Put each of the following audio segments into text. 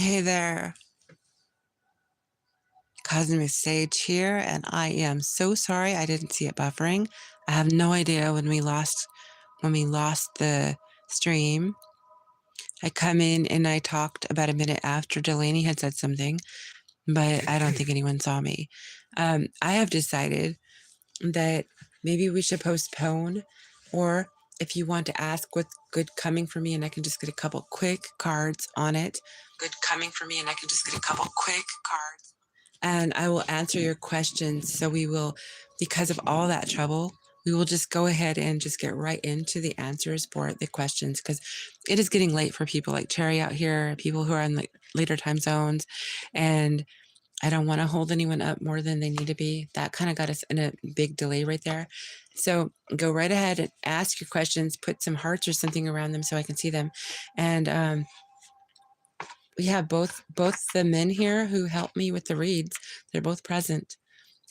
Hey there, Cosmic Sage here, and I am so sorry I didn't see it buffering. I have no idea when we lost the stream. I come in and I talked about a minute after Delaney had said something, but I don't think anyone saw me. I have decided that maybe we should postpone, or if you want to ask what's good coming for me and I can just get a couple quick cards on it. Good coming for me and I can just get a couple quick cards. And I will answer your questions. So we will, because of all that trouble, we will just go ahead and just get right into the answers for the questions, because it is getting late for people like Cherry out here, people who are in like later time zones, and I don't want to hold anyone up more than they need to be. That kind of got us in a big delay right there. So go right ahead and ask your questions, put some hearts or something around them so I can see them. And we have both the men here who help me with the reads. They're both present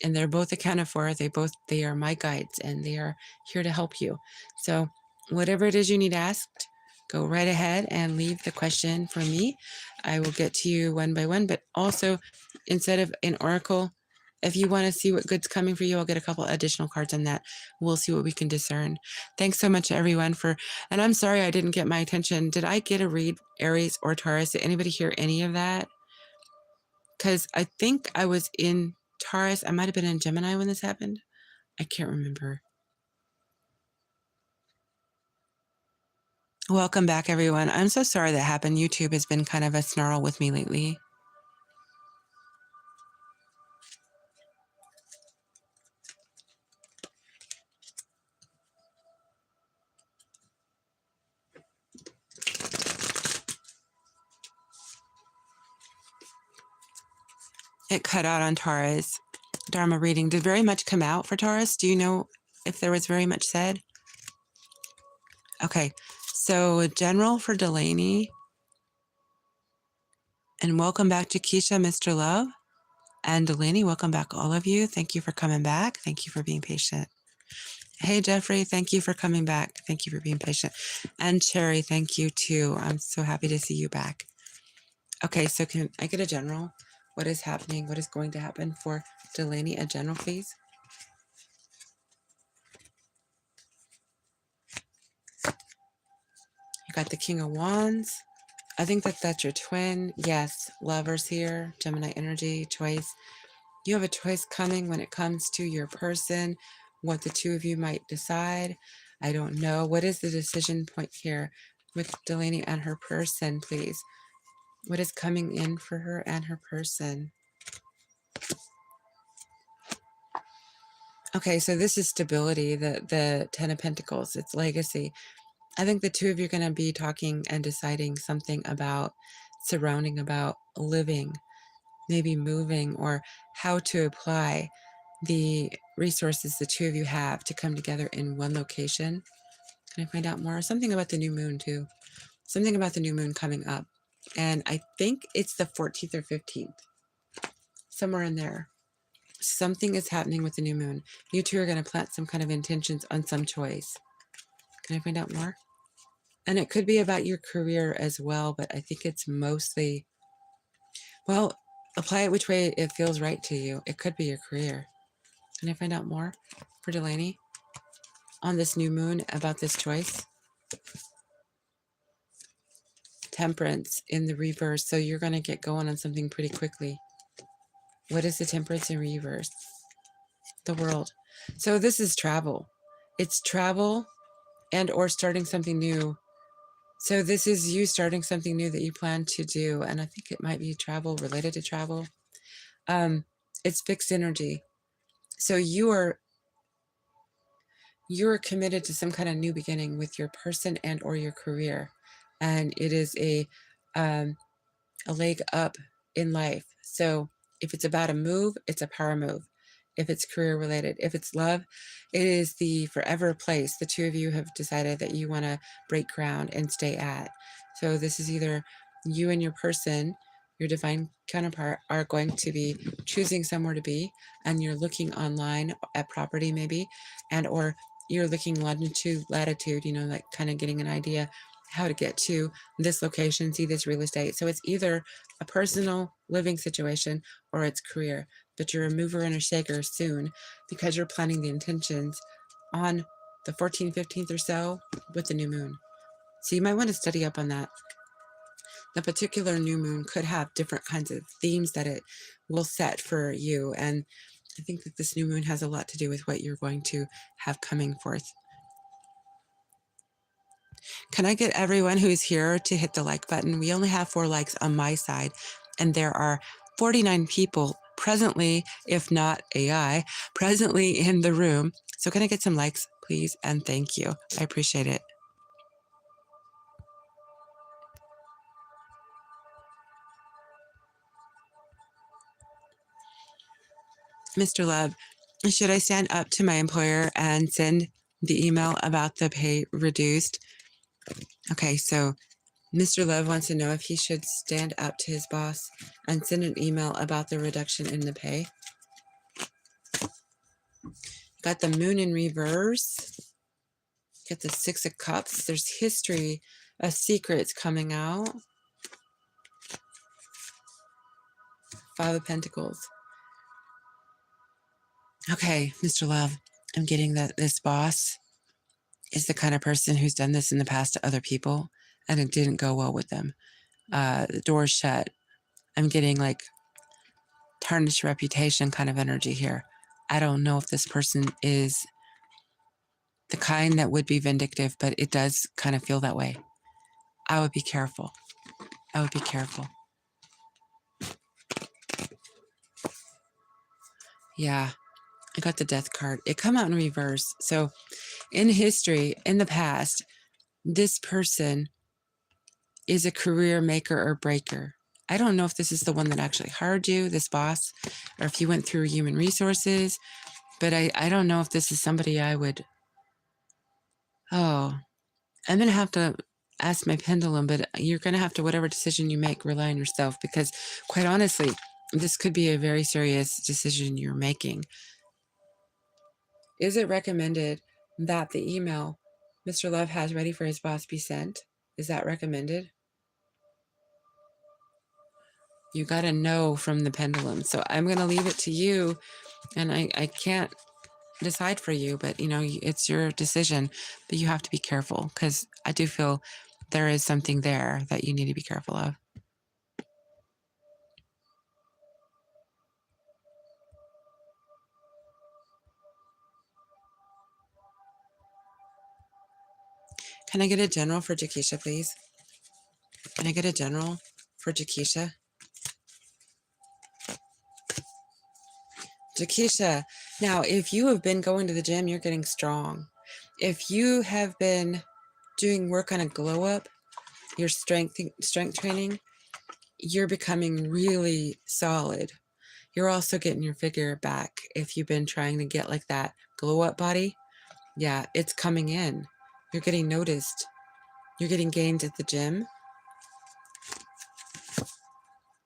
and they're both accounted for. They are my guides and they are here to help you. So whatever it is you need asked, go right ahead and leave the question for me. I will get to you one by one, but also instead of an oracle, if you want to see what good's coming for you, I'll get a couple additional cards on that. We'll see what we can discern. Thanks so much, everyone, and I'm sorry I didn't get my attention. Did I get a read Aries or Taurus? Did anybody hear any of that? Because I think I was in Taurus. I might have been in Gemini when this happened. I can't remember. Welcome back, everyone. I'm so sorry that happened. YouTube has been kind of a snarl with me lately. It cut out on Taurus. Dharma reading. Did very much come out for Taurus? Do you know if there was very much said? Okay, so general for Delaney. And welcome back to Keisha, Mr. Love. And Delaney, welcome back, all of you. Thank you for coming back. Thank you for being patient. Hey, Jeffrey, thank you for coming back. Thank you for being patient. And Cherry, thank you too. I'm so happy to see you back. Okay, so can I get a general? What is happening? What is going to happen for Delaney? A general, please. You got the King of Wands. I think that's your twin. Yes, Lovers here. Gemini energy, choice. You have a choice coming when it comes to your person, what the two of you might decide. I don't know. What is the decision point here with Delaney and her person, please? What is coming in for her and her person? Okay, so this is stability, the Ten of Pentacles. It's legacy. I think the two of you are going to be talking and deciding something about surrounding, about living, maybe moving, or how to apply the resources the two of you have to come together in one location. Can I find out more? Something about the new moon too. Something about the new moon coming up. And I think it's the 14th or 15th. Somewhere in there. Something is happening with the new moon. You two are going to plant some kind of intentions on some choice. Can I find out more? And it could be about your career as well, but I think it's mostly, well, apply it which way it feels right to you. It could be your career. Can I find out more for Delaney on this new moon about this choice? Temperance in the reverse. So you're going to get going on something pretty quickly. What is the Temperance in reverse? The World. So this is travel. It's travel and or starting something new. So this is you starting something new that you plan to do. And I think it might be travel, related to travel. It's fixed energy. So you're committed to some kind of new beginning with your person and or your career. And it is a leg up in life. So if it's about a move, it's a power move. If it's career related, if it's love, it is the forever place the two of you have decided that you want to break ground and stay at. So this is either you and your person, your divine counterpart, are going to be choosing somewhere to be, and you're looking online at property maybe, and or you're looking latitude, you know, like kind of getting an idea how to get to this location, see this real estate. So it's either a personal living situation or it's career, but you're a mover and a shaker soon because you're planning the intentions on the 14th, 15th or so with the new moon. So you might want to study up on that. The particular new moon could have different kinds of themes that it will set for you. And I think that this new moon has a lot to do with what you're going to have coming forth. Can I get everyone who's here to hit the like button? We only have 4 likes on my side, and there are 49 people presently, if not AI, presently in the room. So can I get some likes, please? And thank you. I appreciate it. Mr. Love, should I stand up to my employer and send the email about the pay reduced? Okay, so Mr. Love wants to know if he should stand up to his boss and send an email about the reduction in the pay. Got the moon in reverse. Get the 6 of Cups. There's history of secrets coming out. 5 of Pentacles. Okay, Mr. Love, I'm getting that this boss is the kind of person who's done this in the past to other people, and it didn't go well with them. The door's shut. I'm getting like tarnished reputation kind of energy here. I don't know if this person is the kind that would be vindictive, but it does kind of feel that way. I would be careful. I would be careful. Yeah, I got the Death card. It come out in reverse. So in history, in the past, this person is a career maker or breaker. I don't know if this is the one that actually hired you, this boss, or if you went through human resources, but I don't know if this is somebody I would... Oh, I'm going to have to ask my pendulum, but you're going to have to, whatever decision you make, rely on yourself, because quite honestly, this could be a very serious decision you're making. Is it recommended that the email Mr. Love has ready for his boss be sent? Is that recommended? You got to know from the pendulum. So I'm going to leave it to you, and I can't decide for you, but you know, it's your decision, but you have to be careful, because I do feel there is something there that you need to be careful of. Can I get a general for J-Keisha, please? Can I get a general for J-Keisha? J-Keisha, now if you have been going to the gym, you're getting strong. If you have been doing work on a glow up, your strength training, you're becoming really solid. You're also getting your figure back. If you've been trying to get like that glow up body, yeah, it's coming in. You're getting noticed. You're getting gained at the gym.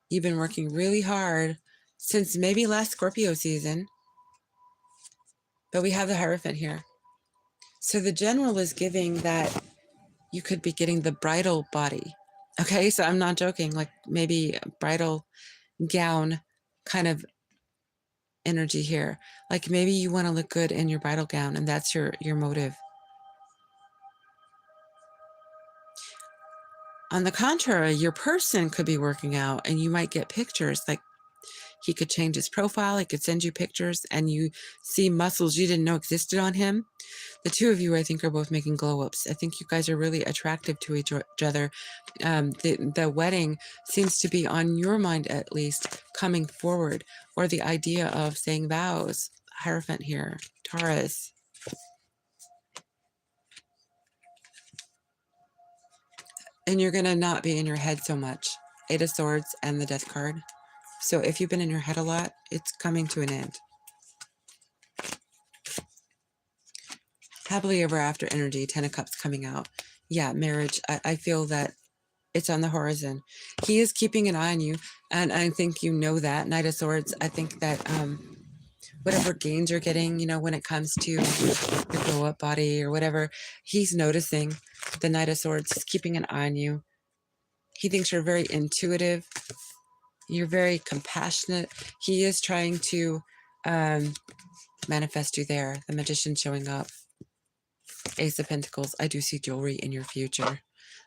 You've been working really hard since maybe last Scorpio season, but we have the Hierophant here. So the general is giving that you could be getting the bridal body. Okay, so I'm not joking, like maybe a bridal gown kind of energy here. Like maybe you want to look good in your bridal gown, and that's your motive. On the contrary, your person could be working out, and you might get pictures. Like he could change his profile, he could send you pictures, and you see muscles you didn't know existed on him. The two of you, I think, are both making glow-ups. I think you guys are really attractive to each other. The wedding seems to be on your mind, at least, coming forward, or the idea of saying vows. Hierophant here, Taurus. And you're going to not be in your head so much. 8 of Swords and the Death card. So if you've been in your head a lot, it's coming to an end. Happily ever after energy, 10 of Cups coming out. Yeah, marriage. I feel that it's on the horizon. He is keeping an eye on you, and I think you know that. Knight of Swords, I think that whatever gains you're getting, you know, when it comes to the glow-up body or whatever, he's noticing. The Knight of Swords is keeping an eye on you. He thinks you're very intuitive. You're very compassionate. He is trying to manifest you there. The Magician showing up. Ace of Pentacles. I do see jewelry in your future.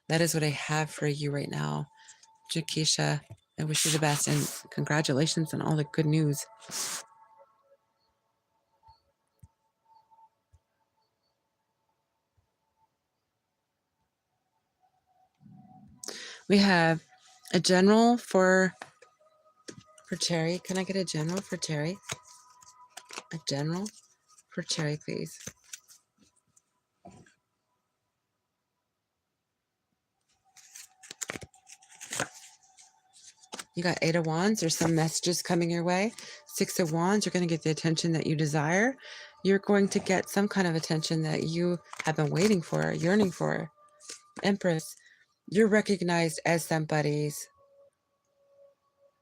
That is what I have for you right now. Jakisha, I wish you the best and congratulations on all the good news. We have a general for Cherry. Can I get a general for Cherry? A general for Cherry, please. You got 8 of Wands. There's some messages coming your way. 6 of Wands. You're going to get the attention that you desire. You're going to get some kind of attention that you have been waiting for, yearning for. Empress. You're recognized as somebody's.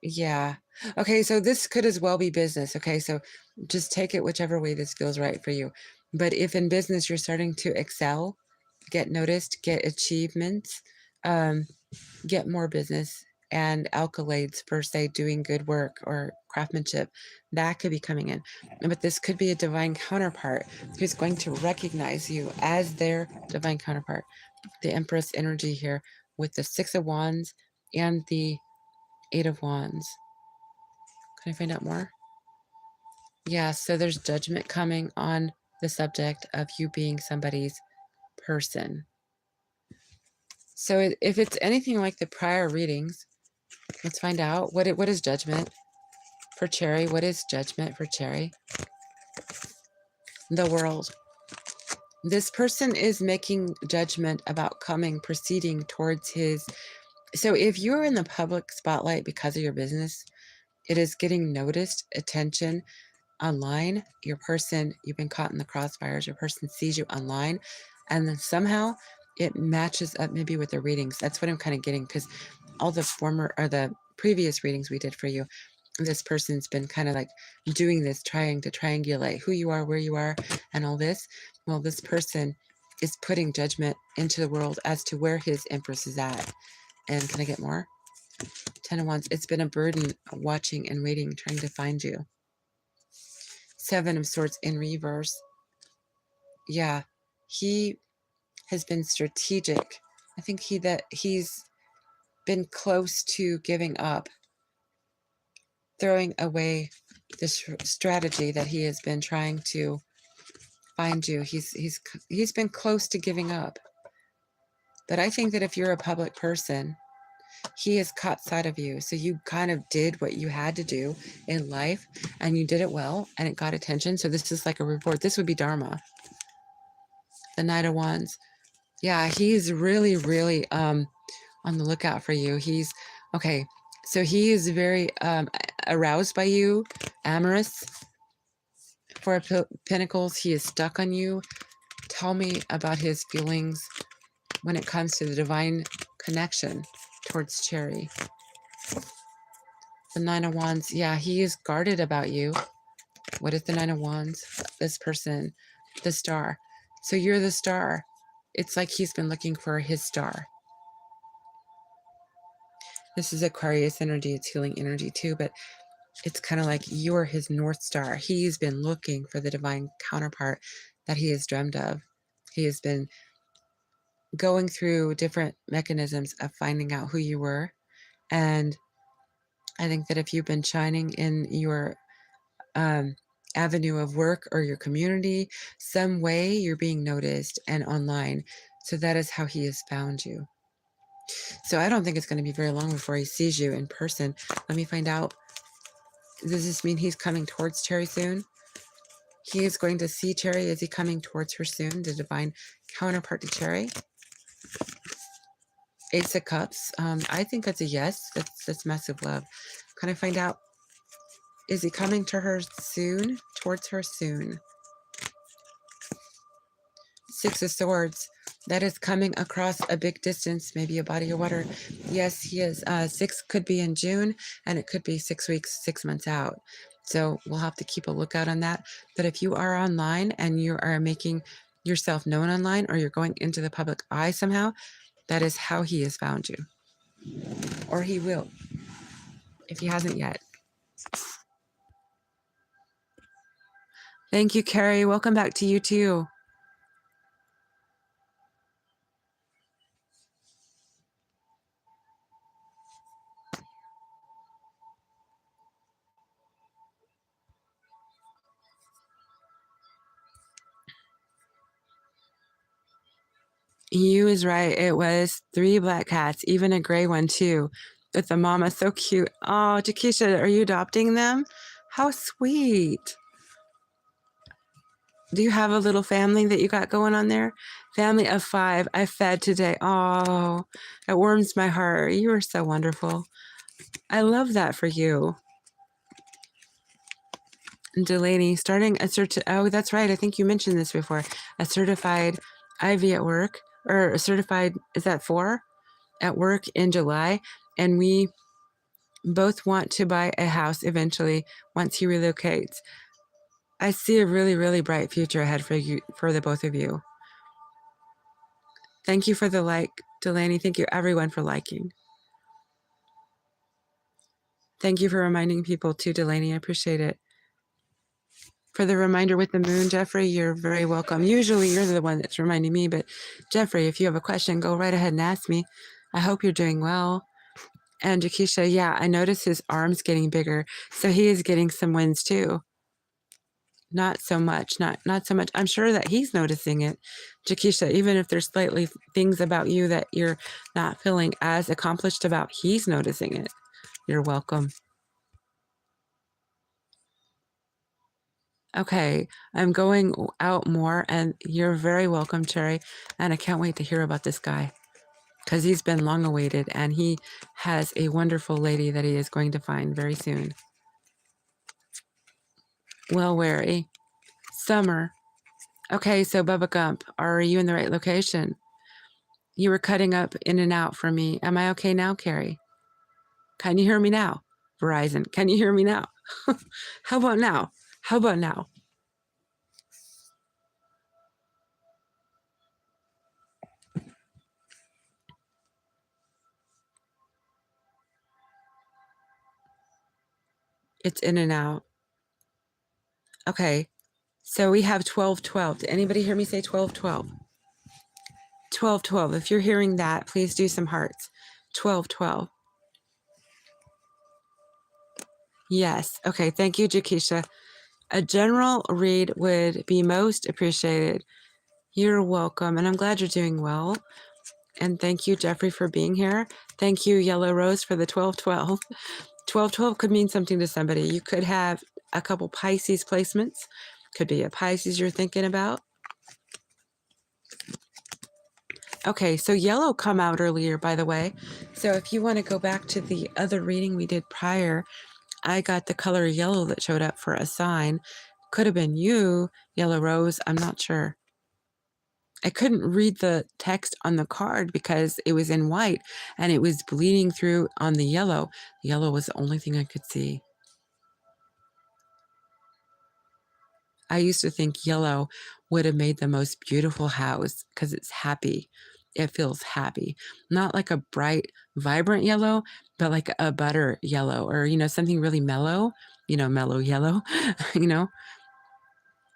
Yeah. Okay, so this could as well be business. Okay, so just take it whichever way this feels right for you. But if in business you're starting to excel, get noticed, get achievements, get more business and accolades for, say, doing good work or craftsmanship, that could be coming in. But this could be a divine counterpart who's going to recognize you as their divine counterpart. The Empress energy here with the 6 of Wands and the 8 of Wands. Can I find out more? Yeah, so there's judgment coming on the subject of you being somebody's person. So if it's anything like the prior readings, let's find out. What is judgment for Cherry? What is judgment for Cherry? The World. This person is making judgment about proceeding towards his. So if you're in the public spotlight because of your business, it is getting noticed, attention online. Your person, you've been caught in the crossfires. Your person sees you online, and then somehow it matches up maybe with the readings. That's what I'm kind of getting, because all the previous readings we did for you, this person's been kind of like doing this, trying to triangulate who you are, where you are, and all this. Well, this person is putting judgment into the world as to where his Empress is at. And can I get more? 10 of Wands. It's been a burden watching and waiting, trying to find you. 7 of Swords in reverse. Yeah, he has been strategic. I think he's been close to giving up, throwing away this strategy that he has been trying to find you. He's been close to giving up. But I think that if you're a public person, he has caught sight of you. So you kind of did what you had to do in life, and you did it well, and it got attention. So this is like a reward. This would be Dharma. The Knight of Wands. Yeah, he's really, really on the lookout for you. He's okay. So he is very aroused by you, amorous. 4 of Pentacles. He is stuck on you. Tell me about his feelings when it comes to the divine connection towards Cherry. The 9 of Wands. Yeah, he is guarded about you. What is the 9 of Wands? This person, the star. So you're the star. It's like he's been looking for his star. This is Aquarius energy. It's healing energy too, but it's kind of like you're his North Star. He's been looking for the divine counterpart that he has dreamed of. He has been going through different mechanisms of finding out who you were. And I think that if you've been shining in your avenue of work or your community, some way you're being noticed and online. So that is how he has found you. So I don't think it's going to be very long before he sees you in person. Let me find out. Does this mean he's coming towards Cherry soon? He is going to see Cherry. Is he coming towards her soon? The divine counterpart to Cherry. Ace of Cups. I think that's a yes. That's massive love. Can I find out? Is he coming to her soon? Towards her soon. 6 of Swords. That is coming across a big distance, maybe a body of water. Yes, he is. 6 could be in June, and it could be 6 weeks, 6 months out. So we'll have to keep a lookout on that. But if you are online and you are making yourself known online or you're going into the public eye somehow, that is how he has found you. Or he will, if he hasn't yet. Thank you, Carrie. Welcome back to you too. You is right. It was 3 black cats, even a gray one too, with the mama. So cute. Oh, Jakisha, are you adopting them? How sweet. Do you have a little family that you got going on there? Family of 5. I fed today. Oh, it warms my heart. You are so wonderful. I love that for you. And Delaney, starting a oh, that's right. I think you mentioned this before. A certified IV at work, or a certified, is that 4? At work in July. And we both want to buy a house eventually once he relocates. I see a really, really bright future ahead for you, for the both of you. Thank you for the like, Delaney. Thank you everyone for liking. Thank you for reminding people too, Delaney. I appreciate it. For the reminder with the moon, Jeffrey, you're very welcome. Usually you're the one that's reminding me, but Jeffrey, if you have a question, go right ahead and ask me. I hope you're doing well. And Jakisha, yeah, I noticed his arms getting bigger, so he is getting some wins too. Not so much, not so much. I'm sure that he's noticing it, Jakisha, even if there's slightly things about you that you're not feeling as accomplished about, he's noticing it. You're welcome. Okay, I'm going out more, and you're very welcome, Cherry. And I can't wait to hear about this guy, because he's been long awaited, and he has a wonderful lady that he is going to find very soon. Well, wary. Summer. Okay, so Bubba Gump, are you in the right location? You were cutting up in and out for me. Am I okay now, Carrie? Can you hear me now? Verizon, can you hear me now? How about now? How about now? It's in and out. Okay, so we have 1212. Did anybody hear me say 1212? 1212. If you're hearing that, please do some hearts. 1212. Yes. Okay. Thank you, Jakisha. A general read would be most appreciated. You're welcome. And I'm glad you're doing well. And thank you, Jeffrey, for being here. Thank you, Yellow Rose, for the 1212. 1212 could mean something to somebody. You could have a couple Pisces placements. Could be a Pisces you're thinking about. Okay, so yellow come out earlier, by the way. So if you want to go back to the other reading we did prior, I got the color yellow that showed up for a sign. Could have been you, Yellow Rose. I'm not sure. I couldn't read the text on the card because it was in white and it was bleeding through on the yellow. Yellow was the only thing I could see. I used to think yellow would have made the most beautiful house because it's happy. It feels happy. Not like a bright, vibrant yellow, but like a butter yellow or, something really mellow, mellow yellow,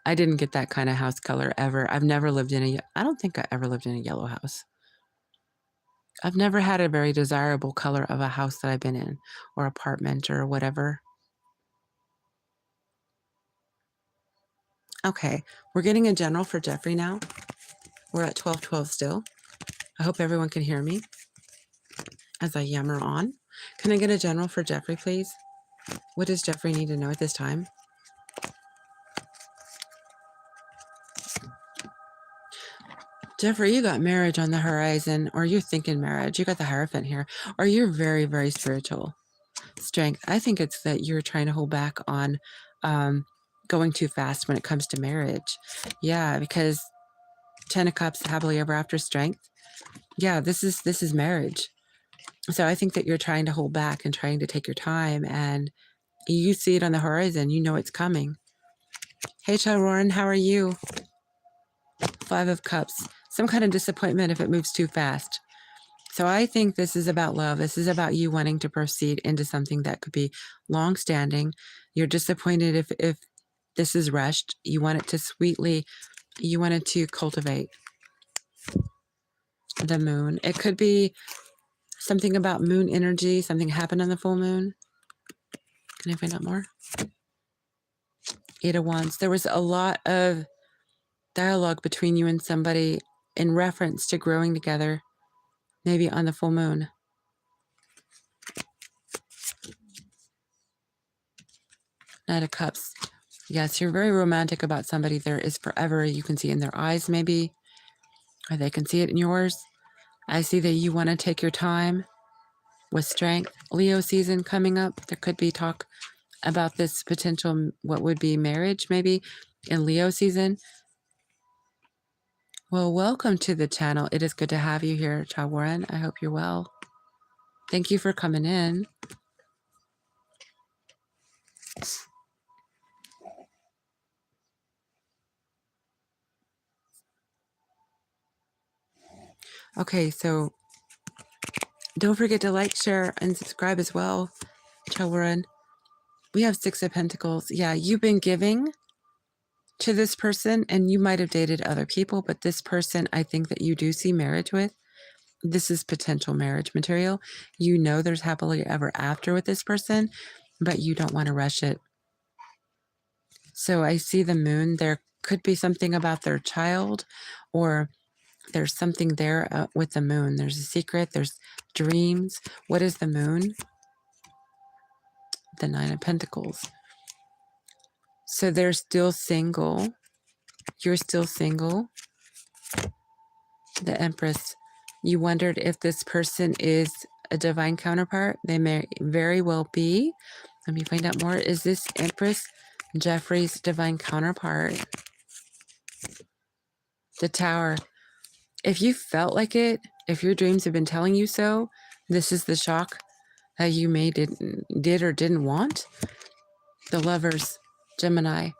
I didn't get that kind of house color ever. I've never lived in I don't think I ever lived in a yellow house. I've never had a very desirable color of a house that I've been in or apartment or whatever. Okay, we're getting a general for Jeffrey now. We're at 1212 still. I hope everyone can hear me as I yammer on. Can I get a general for Jeffrey, please? What does Jeffrey need to know at this time? Jeffrey, you got marriage on the horizon, or you're thinking marriage. You got the Hierophant here, or you're very, very spiritual. Strength. I think it's that you're trying to hold back on going too fast when it comes to marriage. Yeah, because 10 of Cups, happily ever after, strength. Yeah, this is marriage. So I think that you're trying to hold back and trying to take your time, and you see it on the horizon. You know it's coming. Hey, Charoran, how are you? 5 of Cups. Some kind of disappointment if it moves too fast. So I think this is about love. This is about you wanting to proceed into something that could be long-standing. You're disappointed if this is rushed. You want it to sweetly, you want it to cultivate the moon. It could be something about moon energy, something happened on the full moon. Can I find out more? 8 of Wands. There was a lot of dialogue between you and somebody in reference to growing together, maybe on the full moon. Knight of Cups. Yes, you're very romantic about somebody. There is forever. You can see in their eyes, maybe, or they can see it in yours. I see that you want to take your time with strength. Leo season coming up. There could be talk about this potential, what would be marriage, maybe, in Leo season. Well, welcome to the channel. It is good to have you here, 𝗀𝗂𝗯𝗀𝗏. I hope you're well. Thank you for coming in. Okay, so don't forget to like, share, and subscribe as well, 𝗀𝗂𝗯𝗀. We have 6 of Pentacles. Yeah, you've been giving to this person, and you might have dated other people, but this person, I think that you do see marriage with. This is potential marriage material. You know there's happily ever after with this person, but you don't want to rush it. So I see the moon. There could be something about their child, or there's something there with the moon. There's a secret. There's dreams. What is the moon? The 9 of Pentacles. So they're still single. You're still single. The Empress. You wondered if this person is a divine counterpart. They may very well be. Let me find out more. Is this Empress Jeffrey's divine counterpart? The Tower. If you felt like it, if your dreams have been telling you so, this is the shock that you may did or didn't want. The Lovers, Gemini.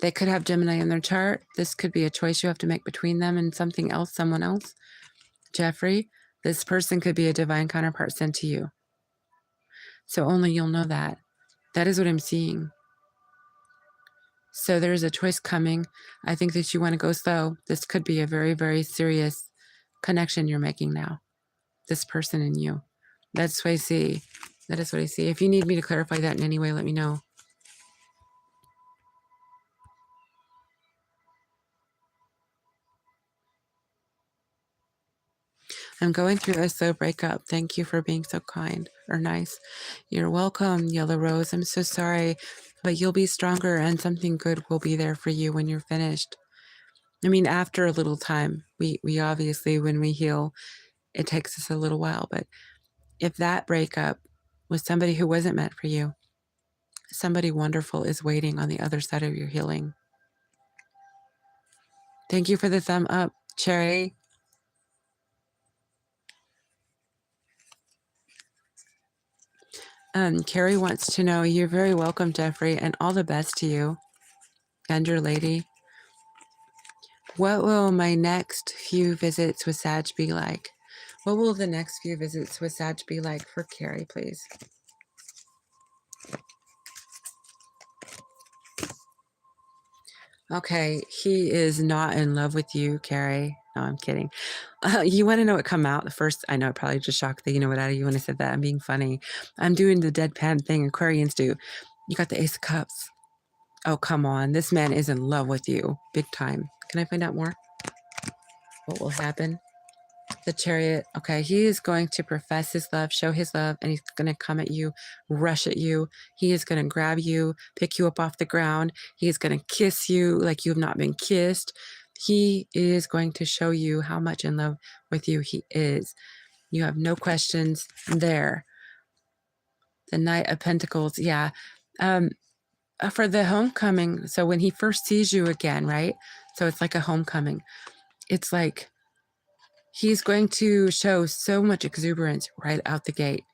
They could have Gemini in their chart. This could be a choice you have to make between them and something else, someone else. Jeffrey, this person could be a divine counterpart sent to you. So only you'll know that. That is what I'm seeing. So there's a choice coming. I think that you want to go slow. This could be a very, very serious connection you're making now. This person and you. That's what I see. That is what I see. If you need me to clarify that in any way, let me know. I'm going through a slow breakup. Thank you for being so kind or nice. You're welcome, Yellow Rose. I'm so sorry, but you'll be stronger and something good will be there for you when you're finished. I mean, after a little time, we obviously, when we heal, it takes us a little while. But if that breakup was somebody who wasn't meant for you, somebody wonderful is waiting on the other side of your healing. Thank you for the thumb up, Cherry. Carrie wants to know, you're very welcome, Jeffrey, and all the best to you and your lady. What will my next few visits with Sag be like? What will the next few visits with Sag be like for Carrie, please? Okay, he is not in love with you, Carrie. No, I'm kidding. You want to know what come out? The first, I know, it probably just shocked that you know what out of you when I said that. I'm being funny. I'm doing the deadpan thing Aquarians do. You got the Ace of Cups. Oh, come on. This man is in love with you. Big time. Can I find out more? What will happen? The Chariot. Okay, he is going to profess his love, show his love, and he's going to come at you, rush at you. He is going to grab you, pick you up off the ground. He is going to kiss you like you have not been kissed. He is going to show you how much in love with you he is. You have no questions there. The Knight of Pentacles. Yeah. For the homecoming, so when he first sees you again, right? So it's like a homecoming. It's like he's going to show so much exuberance right out the gate,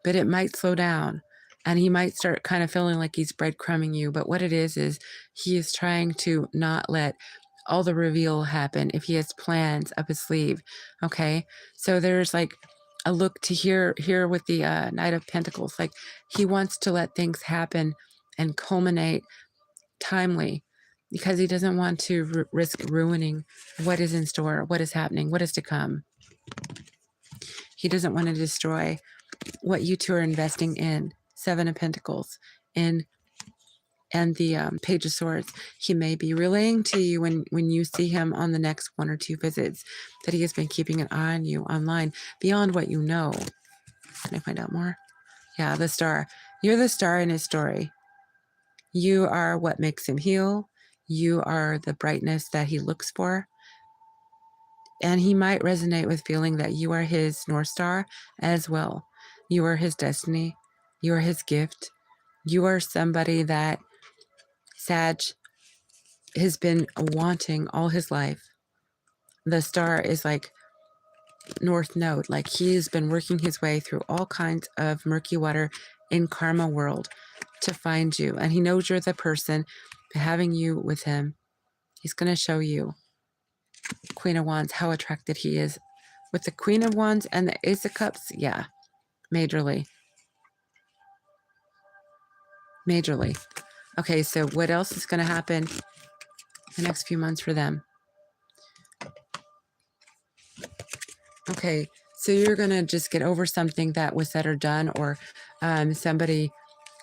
but it might slow down and he might start kind of feeling like he's breadcrumbing you. But what it is he is trying to not let all the reveal will happen if he has plans up his sleeve. Okay, so there's like a look to here with the Knight of Pentacles. Like he wants to let things happen and culminate timely, because he doesn't want to risk ruining what is in store, what is happening, what is to come. He doesn't want to destroy what you two are investing in. Seven of Pentacles and the Page of Swords. He may be relaying to you when you see him on the next 1 or 2 visits that he has been keeping an eye on you online beyond what you know. Can I find out more? Yeah, the star. You're the star in his story. You are what makes him heal. You are the brightness that he looks for. And he might resonate with feeling that you are his North Star as well. You are his destiny. You are his gift. You are somebody that Sag has been wanting all his life. The star is like North Node. Like he's been working his way through all kinds of murky water in karma world to find you. And he knows you're the person. Having you with him, he's going to show you, Queen of Wands, how attracted he is. With the Queen of Wands and the Ace of Cups, yeah, majorly. Majorly. Okay, so what else is going to happen the next few months for them? Okay, so you're going to just get over something that was said or done, or somebody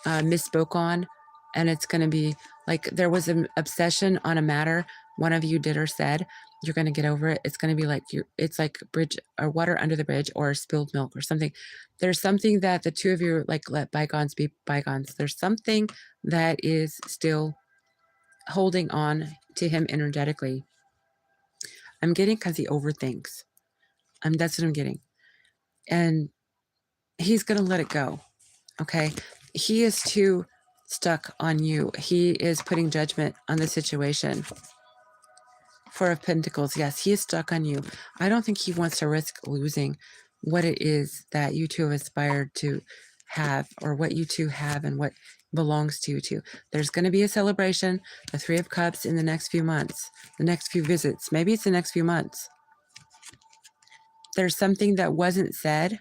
misspoke on, and it's going to be like there was an obsession on a matter one of you did or said. You're going to get over it. It's going to be like it's like bridge or water under the bridge or spilled milk or something. There's something that the two of you like let bygones be bygones. There's something that is still holding on to him energetically. I'm getting because he overthinks. That's what I'm getting. And he's going to let it go. Okay. He is too stuck on you. He is putting judgment on the situation. 4 of Pentacles. Yes, he is stuck on you. I don't think he wants to risk losing what it is that you two have aspired to have, or what you two have and what belongs to you two. There's going to be a celebration, the 3 of Cups, in the next few months, the next few visits. Maybe it's the next few months. There's something that wasn't said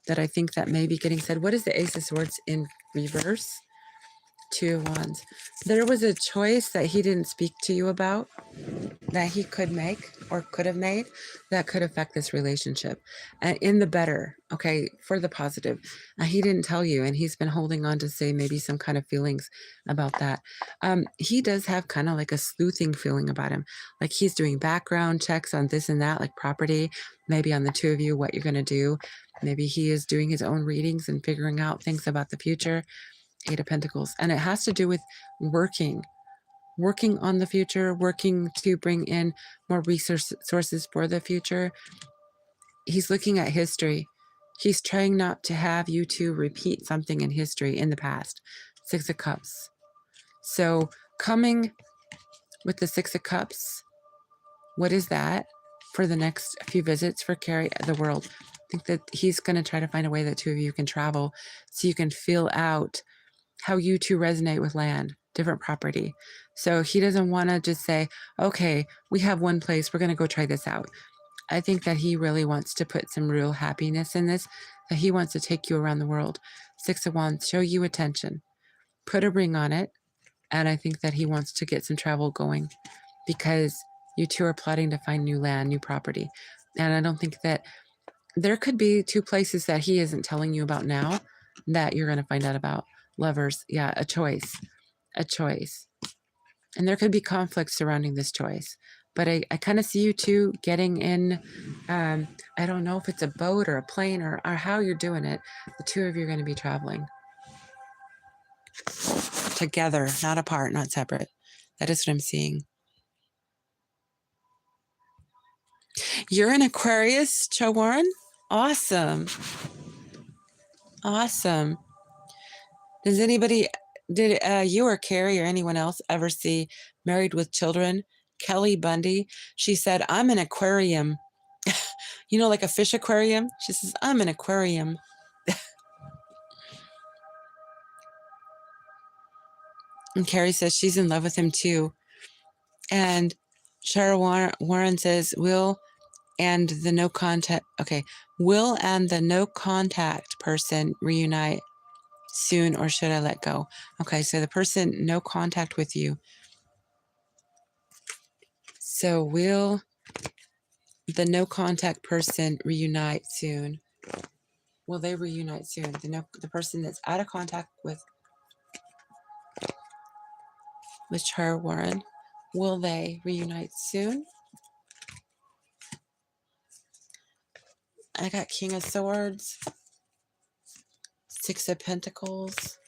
that I think that may be getting said. What is the Ace of Swords in reverse? 2 of Wands. There was a choice that he didn't speak to you about that he could make or could have made that could affect this relationship in the better, okay, for the positive. He didn't tell you, and he's been holding on to say maybe some kind of feelings about that. He does have kind of like a sleuthing feeling about him, like he's doing background checks on this and that, like property, maybe on the two of you, what you're going to do. Maybe he is doing his own readings and figuring out things about the future. 8 of Pentacles. And it has to do with working on the future, working to bring in more sources for the future. He's looking at history. He's trying not to have you two repeat something in history in the past. 6 of Cups. So coming with the 6 of Cups, what is that for the next few visits for Carrie, the world? I think that he's going to try to find a way that two of you can travel so you can feel out how you two resonate with land, different property. So he doesn't want to just say, okay, we have one place, we're going to go try this out. I think that he really wants to put some real happiness in this, that he wants to take you around the world. 6 of Wands, show you attention, put a ring on it. And I think that he wants to get some travel going because you two are plotting to find new land, new property. And I don't think that there could be 2 places that he isn't telling you about now that you're going to find out about. Lovers, yeah, a choice. And there could be conflict surrounding this choice. But I kind of see you two getting in, I don't know if it's a boat or a plane or how you're doing it. The two of you are going to be traveling together, not apart, not separate. That is what I'm seeing. You're an Aquarius, Warren? Awesome. Awesome. Does anybody, did you or Carrie or anyone else ever see Married with Children? Kelly Bundy, she said, I'm an aquarium. You know, like a fish aquarium? She says, I'm an aquarium. And Carrie says she's in love with him too. And Warren says, will and the no contact, okay, will and the no contact person reunite soon, or should I let go? Okay, so the person no contact with you. So will the no contact person reunite soon? Will they reunite soon? The person that's out of contact with Char Warren, will they reunite soon? I got King of Swords, Six of Pentacles,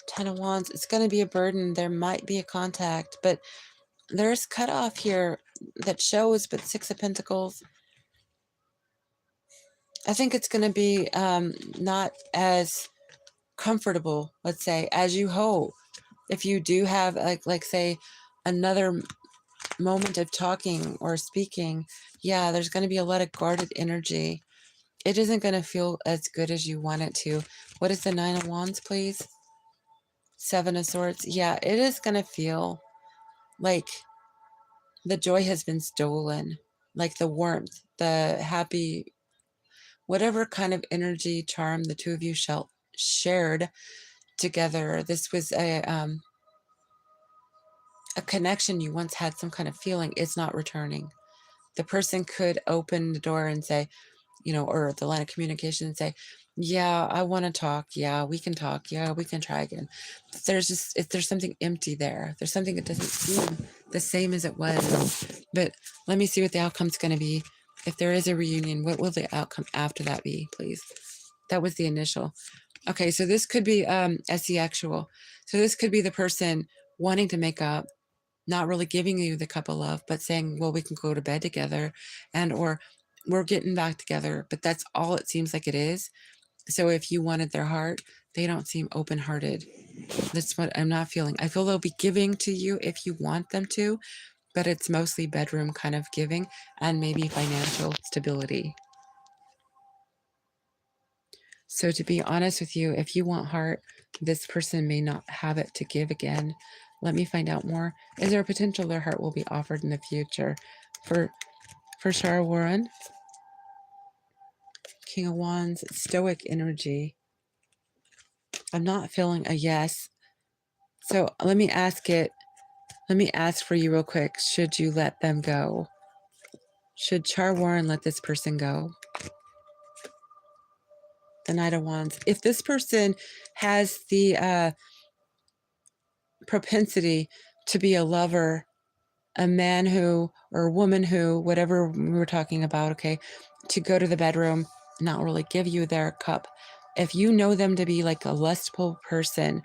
Ten of Wands. It's going to be a burden. There might be a contact, but there's cutoff here that shows, but Six of Pentacles, I think it's going to be not as comfortable, let's say, as you hope. If you do have, like say, another moment of talking or speaking, yeah, there's going to be a lot of guarded energy. It isn't going to feel as good as you want it to. What is the Nine of Wands, please? Seven of Swords. Yeah, it is going to feel like the joy has been stolen, like the warmth, the happy, whatever kind of energy, charm the two of you shared together. This was a connection you once had, some kind of feeling. It's not returning. The person could open the door and say, or the line of communication and say, yeah, I want to talk. Yeah, we can talk. Yeah, we can try again. There's something empty there. There's something that doesn't seem the same as it was. But let me see what the outcome's going to be. If there is a reunion, what will the outcome after that be, please? That was the initial. Okay, so this could be actual. So this could be the person wanting to make up, not really giving you the cup of love, but saying, well, we can go to bed together, and or we're getting back together. But that's all it seems like it is. So if you wanted their heart, they don't seem open-hearted. That's what I'm not feeling. I feel they'll be giving to you if you want them to, but it's mostly bedroom kind of giving and maybe financial stability. So to be honest with you, if you want heart, this person may not have it to give again. Let me find out more. Is there a potential their heart will be offered in the future? For Char Warren, King of Wands, stoic energy. I'm not feeling a yes. So let me ask it. Let me ask for you real quick. Should you let them go? Should Char Warren let this person go? The Knight of Wands. If this person has the propensity to be a lover, a man who, or a woman who, whatever we were talking about, okay, to go to the bedroom, not really give you their cup. If you know them to be like a lustful person,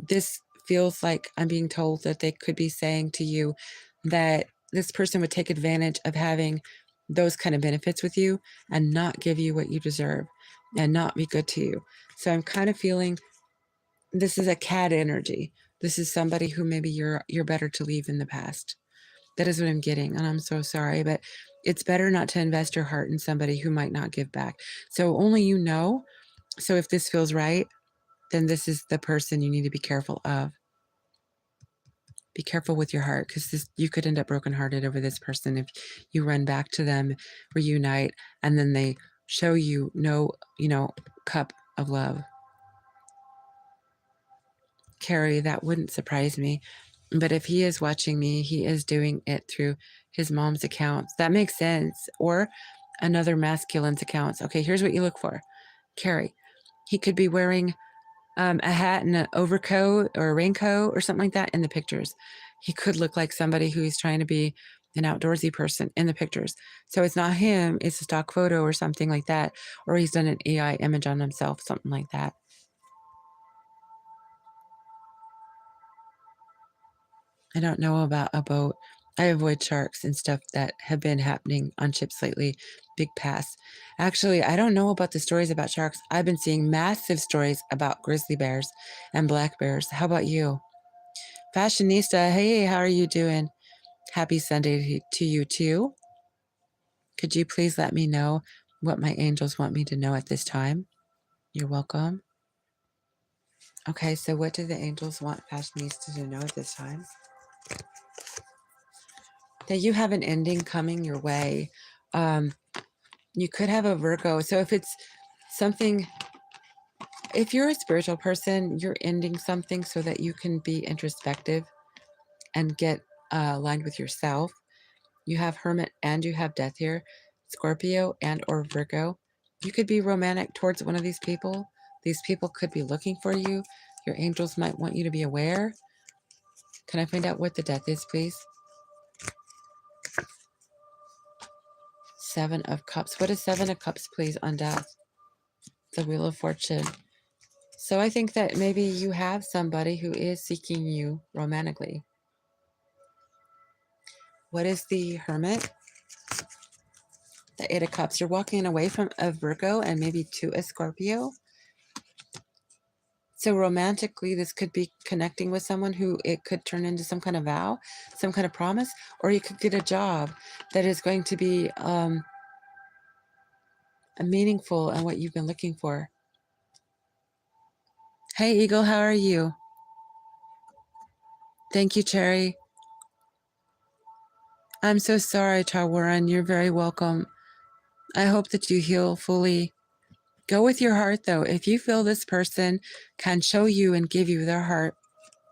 this feels like I'm being told that they could be saying to you that this person would take advantage of having those kind of benefits with you and not give you what you deserve and not be good to you. So I'm kind of feeling this is a cat energy. This is somebody who maybe you're better to leave in the past. That is what I'm getting, and I'm so sorry, but it's better not to invest your heart in somebody who might not give back. So only you know. So if this feels right, then this is the person you need to be careful of. Be careful with your heart, because you could end up brokenhearted over this person if you run back to them, reunite, and then they show you no, cup of love. Carrie, that wouldn't surprise me. But if he is watching me, he is doing it through his mom's accounts. That makes sense. Or another masculine's accounts. Okay, here's what you look for. Carrie, he could be wearing a hat and an overcoat or a raincoat or something like that in the pictures. He could look like somebody who's trying to be an outdoorsy person in the pictures. So it's not him, it's a stock photo or something like that. Or he's done an AI image on himself, something like that. I don't know about a boat. I avoid sharks and stuff that have been happening on ships lately. Big pass. Actually, I don't know about the stories about sharks. I've been seeing massive stories about grizzly bears and black bears. How about you? Fashionista, hey, how are you doing? Happy Sunday to you too. Could you please let me know what my angels want me to know at this time? You're welcome. Okay, so what do the angels want Fashionista to know at this time? that you have an ending coming your way. You could have a Virgo. So if it's something, if you're a spiritual person, you're ending something so that you can be introspective and get aligned with yourself. You have Hermit and you have Death here, Scorpio and or Virgo. You could be romantic towards one of these people. These people could be looking for you. Your angels might want you to be aware. Can I find out what the Death is, please? 7 of Cups. What is 7 of Cups, please, on Death? The Wheel of Fortune. So I think that maybe you have somebody who is seeking you romantically. What is the Hermit? The 8 of Cups. You're walking away from a Virgo and maybe to a Scorpio. So romantically, this could be connecting with someone who it could turn into some kind of vow, some kind of promise, or you could get a job that is going to be meaningful and what you've been looking for. Hey, Eagle, how are you? Thank you, Cherry. I'm so sorry, 𝗖𝗎𝗟𝗏. You're very welcome. I hope that you heal fully. Go with your heart, though. If you feel this person can show you and give you their heart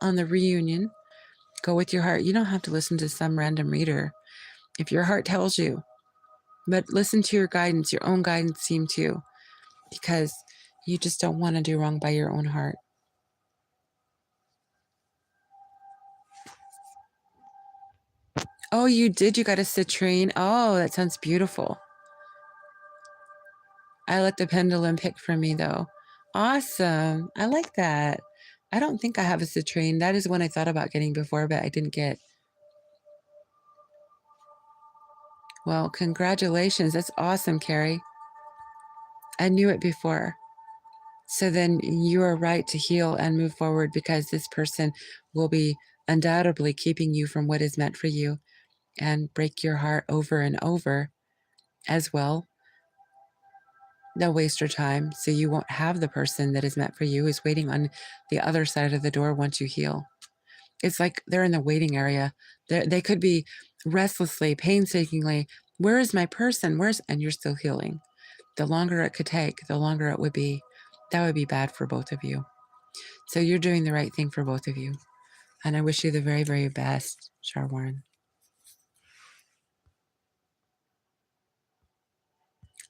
on the reunion, go with your heart. You don't have to listen to some random reader. If your heart tells you, but listen to your guidance, your own guidance seem to, because you just don't want to do wrong by your own heart. Oh, you did? You got a citrine? Oh, that sounds beautiful. I let the pendulum pick for me, though. Awesome. I like that. I don't think I have a citrine. That is one I thought about getting before, but I didn't get. Well, congratulations. That's awesome, Carrie. I knew it before. So then you are right to heal and move forward, because this person will be undoubtedly keeping you from what is meant for you and break your heart over and over as well. They'll waste your time, so you won't have the person that is meant for you is waiting on the other side of the door once you heal. It's like they're in the waiting area. They could be restlessly, painstakingly, where is my person? And you're still healing. The longer it could take, the longer it would be. That would be bad for both of you. So you're doing the right thing for both of you. And I wish you the very, very best, 𝗖𝗎𝗟𝗏.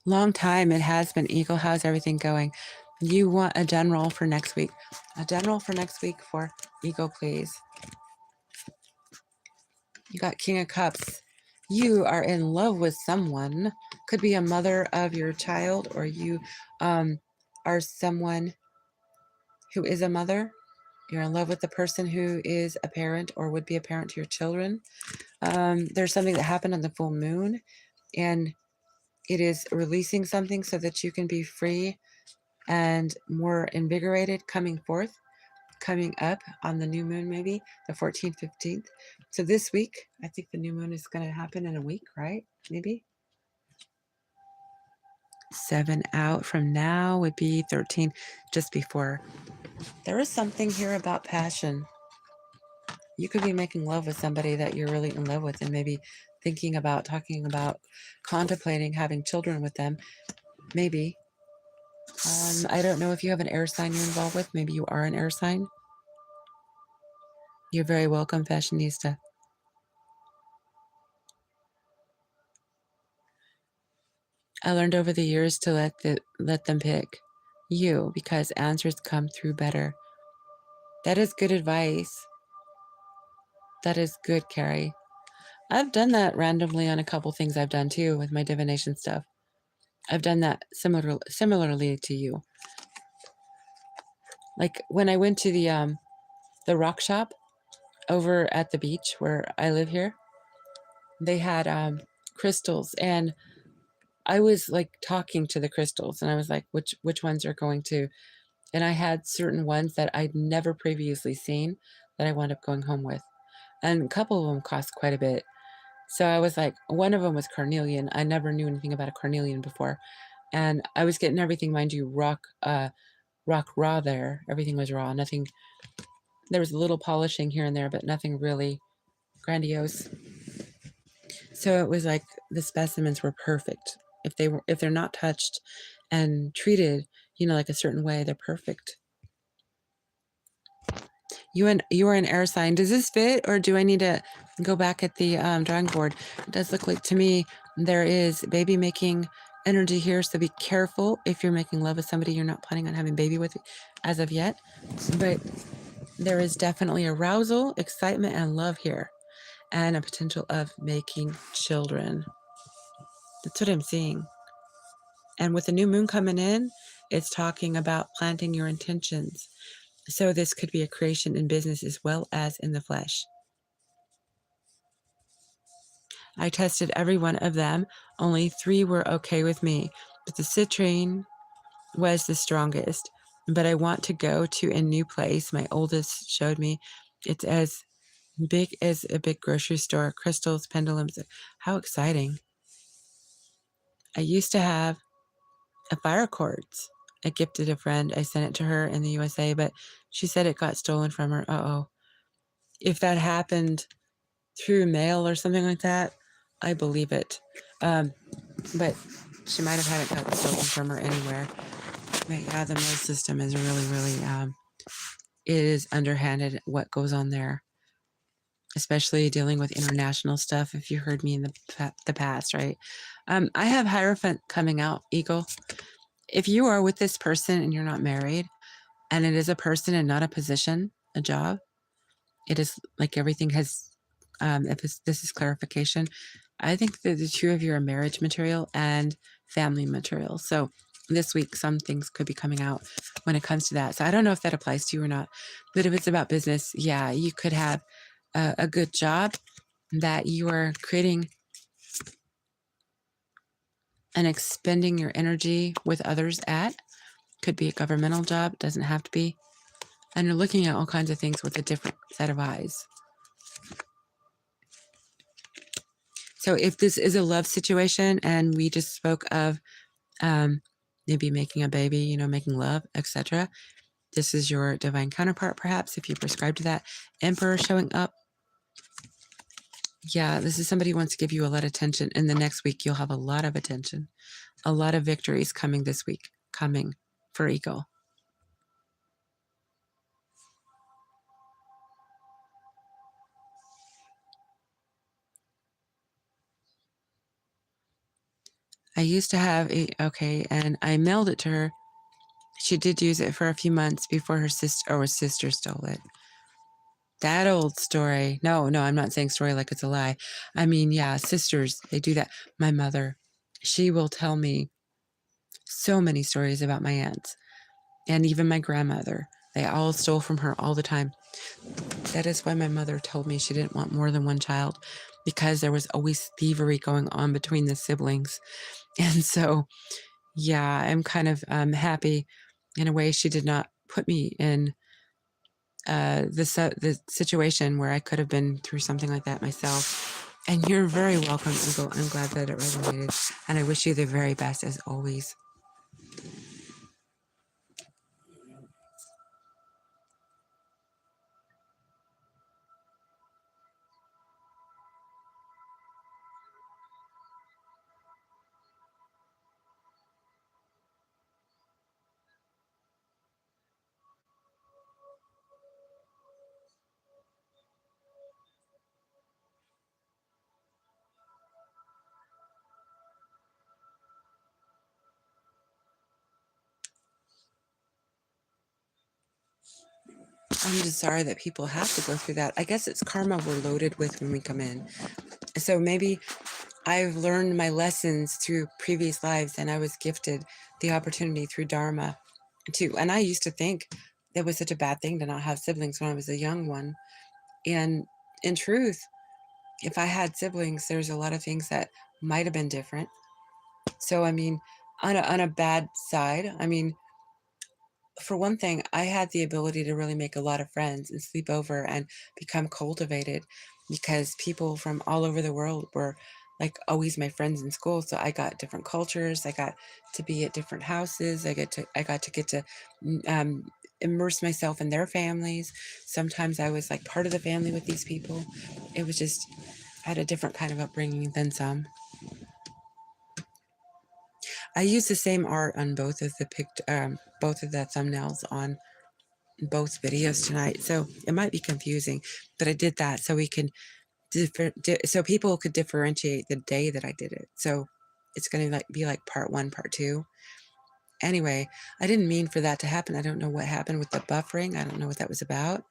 Long time it has been, Eagle. How's everything going? You want a general for next week. A general for next week for Eagle, please. You got King of Cups. You are in love with someone. Could be a mother of your child, or you are someone who is a mother. You're in love with the person who is a parent or would be a parent to your children. There's something that happened on the full moon, and it is releasing something so that you can be free and more invigorated coming up on the new moon, maybe the 14th, 15th. So this week, I think the new moon is going to happen in a week, right? Maybe 7 out from now would be 13, just before. There is something here about passion. You could be making love with somebody that you're really in love with, and maybe thinking about, talking about, contemplating having children with them. Maybe. I don't know if you have an air sign you're involved with. Maybe you are an air sign. You're very welcome, fashionista. I learned over the years to let them pick you, because answers come through better. That is good advice. That is good, Carrie. I've done that randomly on a couple things I've done too with my divination stuff. I've done that similarly to you. Like when I went to the rock shop over at the beach where I live here, they had crystals, and I was like talking to the crystals, and I was like, which ones are going to, and I had certain ones that I'd never previously seen that I wound up going home with, and a couple of them cost quite a bit. So I was like, one of them was carnelian. I never knew anything about a carnelian before, and I was getting everything, mind you, rock raw there. Everything was raw. Nothing. There was a little polishing here and there, but nothing really grandiose. So it was like the specimens were perfect. If they're not touched and treated, like a certain way, they're perfect. You are an air sign. Does this fit, or do I need to go back at the drawing board? It does look like to me there is baby making energy here, so be careful if you're making love with somebody you're not planning on having baby with as of yet. But there is definitely arousal, excitement, and love here, and a potential of making children. That's what I'm seeing. And with the new moon coming in, it's talking about planting your intentions. So this could be a creation in business as well as in the flesh. I tested every one of them. Only 3 were okay with me, but the citrine was the strongest. But I want to go to a new place. My oldest showed me it's as big as a big grocery store. Crystals, pendulums. How exciting. I used to have a fire quartz. I gifted a friend. I sent it to her in the USA, but she said it got stolen from her. Uh-oh. If that happened through mail or something like that, I believe it. But she might have had it got stolen from her anywhere. But yeah, the mail system is really, it is underhanded what goes on there, especially dealing with international stuff. If you heard me in the past, right? I have Hierophant coming out, Eagle. If you are with this person and you're not married, and it is a person and not a position, a job, it is like everything has, this is clarification. I think that the two of you are marriage material and family material. So this week, some things could be coming out when it comes to that. So I don't know if that applies to you or not, but if it's about business, yeah, you could have a good job that you are creating and expending your energy with others at. Could be a governmental job, doesn't have to be. And you're looking at all kinds of things with a different set of eyes. So if this is a love situation and we just spoke of maybe making a baby, making love, etc., this is your divine counterpart, perhaps, if you prescribe to that. Emperor showing up. Yeah, this is somebody who wants to give you a lot of attention. And the next week, you'll have a lot of attention. A lot of victories coming this week, coming for Eagle. I used to have and I mailed it to her. She did use it for a few months before her sister stole it. That old story. No, I'm not saying story like it's a lie. I mean, yeah, sisters, they do that. My mother, she will tell me so many stories about my aunts and even my grandmother. They all stole from her all the time. That is why my mother told me she didn't want more than one child, because there was always thievery going on between the siblings. And so, yeah, I'm kind of happy in a way she did not put me in the situation where I could have been through something like that myself. And you're very welcome, Eagle. I'm glad that it resonated. And I wish you the very best as always. I'm just sorry that people have to go through that. I guess it's karma we're loaded with when we come in. So maybe I've learned my lessons through previous lives, and I was gifted the opportunity through Dharma to, and I used to think it was such a bad thing to not have siblings when I was a young one. And in truth, if I had siblings, there's a lot of things that might have been different. So, I mean, on a bad side, I mean, for one thing, I had the ability to really make a lot of friends and sleep over and become cultivated, because people from all over the world were like always my friends in school. So I got different cultures. I got to be at different houses. I got to get to immerse myself in their families. Sometimes I was like part of the family with these people. It was just had a different kind of upbringing than some. I used the same art on both of the thumbnails on both videos tonight, so it might be confusing, but I did that so we can so people could differentiate the day that I did it. So it's going to be like part 1, part 2. Anyway, I didn't mean for that to happen. I don't know what happened with the buffering. I don't know what that was about.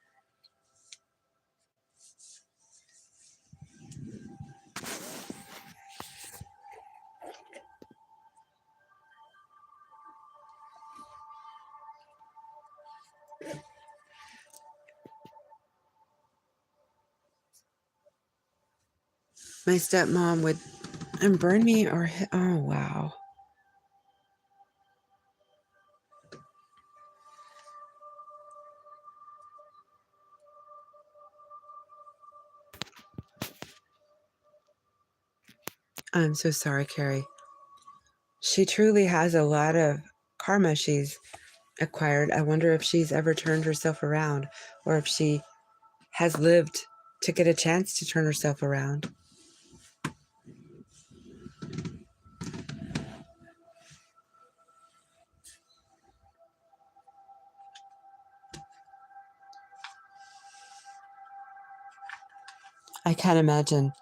My stepmom would burn me or hit. Oh, wow. I'm so sorry, Carrie. She truly has a lot of karma she's acquired. I wonder if she's ever turned herself around, or if she has lived to get a chance to turn herself around. I can't imagine.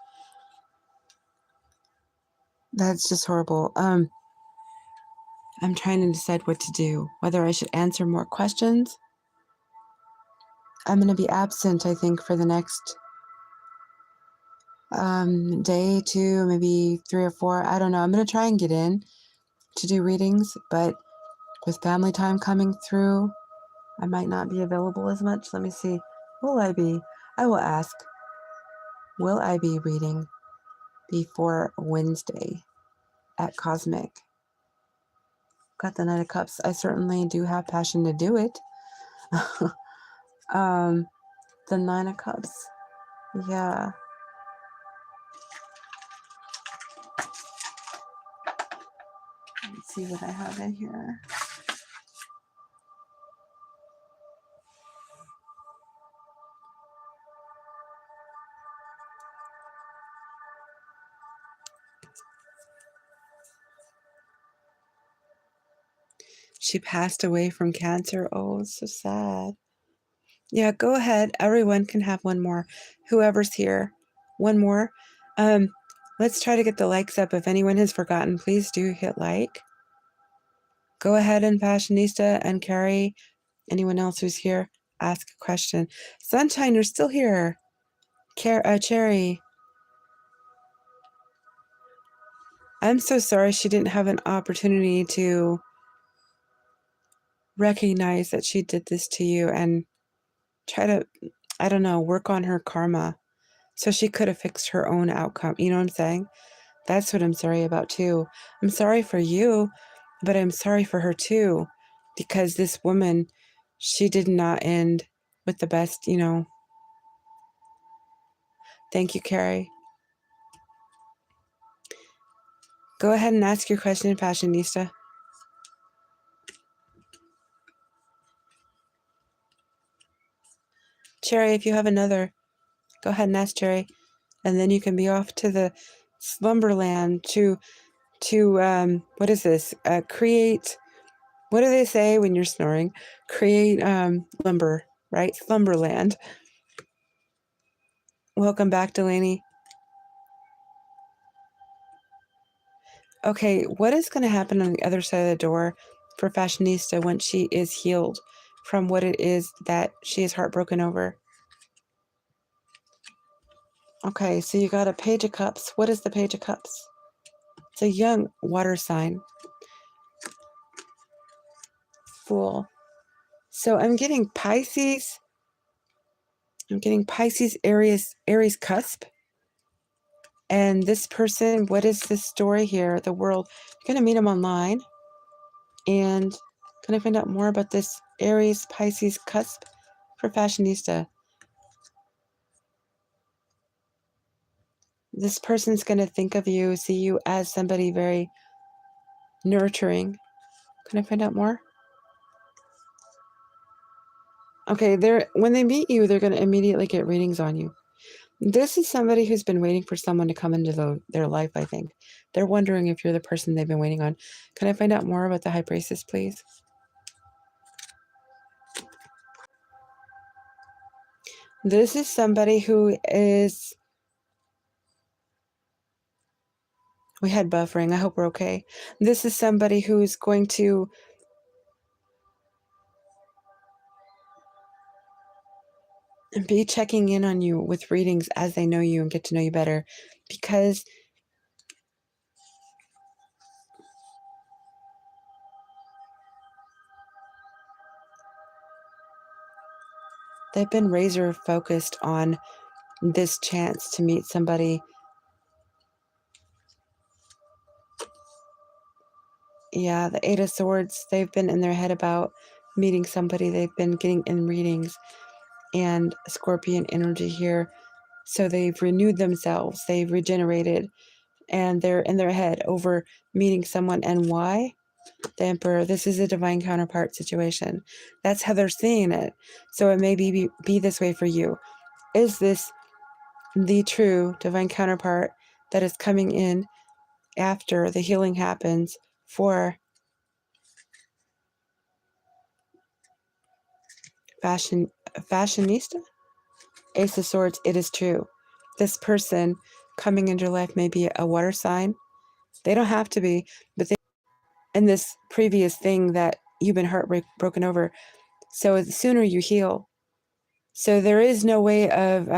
That's just horrible. I'm trying to decide what to do, whether I should answer more questions. I'm going to be absent, I think, for the next day, 2, maybe 3 or 4. I don't know. I'm going to try and get in to do readings, but with family time coming through, I might not be available as much. Let me see. Will I be? I will ask. Will I be reading before Wednesday at Cosmic? Got the Knight of Cups. I certainly do have passion to do it. The Nine of Cups. Yeah. Let's see what I have in here. She passed away from cancer. Oh, it's so sad. Yeah, go ahead. Everyone can have one more. Whoever's here. One more. Let's try to get the likes up. If anyone has forgotten, please do hit like. Go ahead and Fashionista and Carrie. Anyone else who's here, ask a question. Sunshine, you're still here. Cherry. I'm so sorry she didn't have an opportunity to recognize that she did this to you and try to, I don't know, work on her karma so she could have fixed her own outcome. You know what I'm saying? That's what I'm sorry about too. I'm sorry for you, but I'm sorry for her too, because this woman, she did not end with the best, you know. Thank you, Carrie. Go ahead and ask your question, Fashionista. Cherry, if you have another, go ahead and ask Cherry, and then you can be off to the slumberland to what is this? Create, what do they say when you're snoring? Create lumber, right? Slumberland. Welcome back, Delaney. Okay, what is going to happen on the other side of the door for Fashionista when she is healed from what it is that she is heartbroken over? Okay, so you got a Page of Cups. What is the Page of Cups? It's a young water sign. Fool. So I'm getting Pisces. I'm getting Pisces, Aries cusp. And this person, what is this story here? The world. You're going to meet him online. And can I find out more about this Aries, Pisces cusp for Fashionista? This person's going to think of you, see you as somebody very nurturing. Can I find out more? Okay, when they meet you, they're going to immediately get readings on you. This is somebody who's been waiting for someone to come into their life, I think. They're wondering if you're the person they've been waiting on. Can I find out more about the high priestess, please? This is somebody who is... We had buffering. I hope we're okay. This is somebody who's going to be checking in on you with readings as they know you and get to know you better, because they've been razor focused on this chance to meet somebody. Yeah, the Eight of Swords, they've been in their head about meeting somebody. They've been getting in readings, and Scorpion energy here. So they've renewed themselves, they've regenerated, and they're in their head over meeting someone. And why? The Emperor. This is a divine counterpart situation. That's how they're seeing it. So it may be this way for you. Is this the true divine counterpart that is coming in after the healing happens for fashionista? Ace of Swords, it is true. This person coming into your life may be a water sign. They don't have to be, but they, in this previous thing that you've been heartbroken over. So the sooner you heal. So there is no way of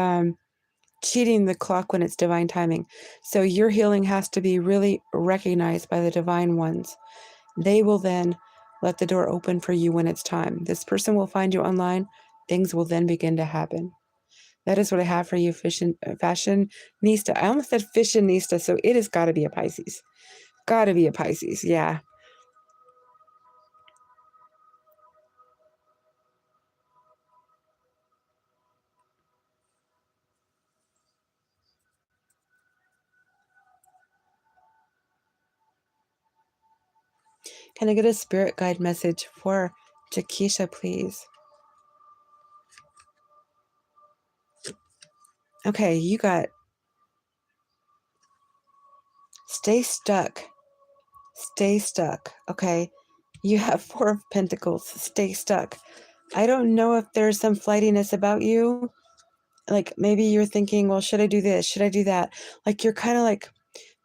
cheating the clock when it's divine timing. So your healing has to be really recognized by the divine ones. They will then let the door open for you when it's time. This person will find you online. Things will then begin to happen. That is what I have for you, fashionista. I almost said fashionista, so it has got to be a Pisces. Got to be a Pisces, yeah. Can I get a spirit guide message for Jakisha, please? Okay, you got stay stuck. Stay stuck, okay? You have Four of Pentacles. Stay stuck. I don't know if there's some flightiness about you. Like maybe you're thinking, well, should I do this? Should I do that? Like you're kind of like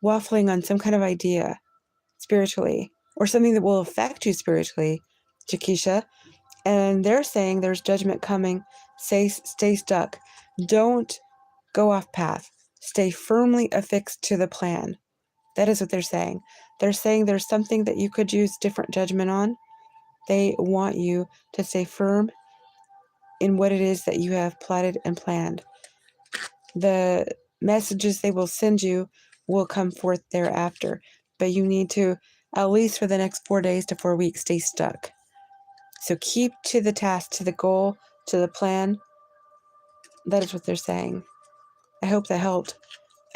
waffling on some kind of idea spiritually, or something that will affect you spiritually, Jakisha. And they're saying there's judgment coming. Stay stuck. Don't go off path. Stay firmly affixed to the plan. That is what they're saying. They're saying there's something that you could use different judgment on. They want you to stay firm in what it is that you have plotted and planned. The messages they will send you will come forth thereafter, but you need to, at least for the next 4 days to 4 weeks, stay stuck. So keep to the task, to the goal, to the plan. That is what they're saying. I hope that helped.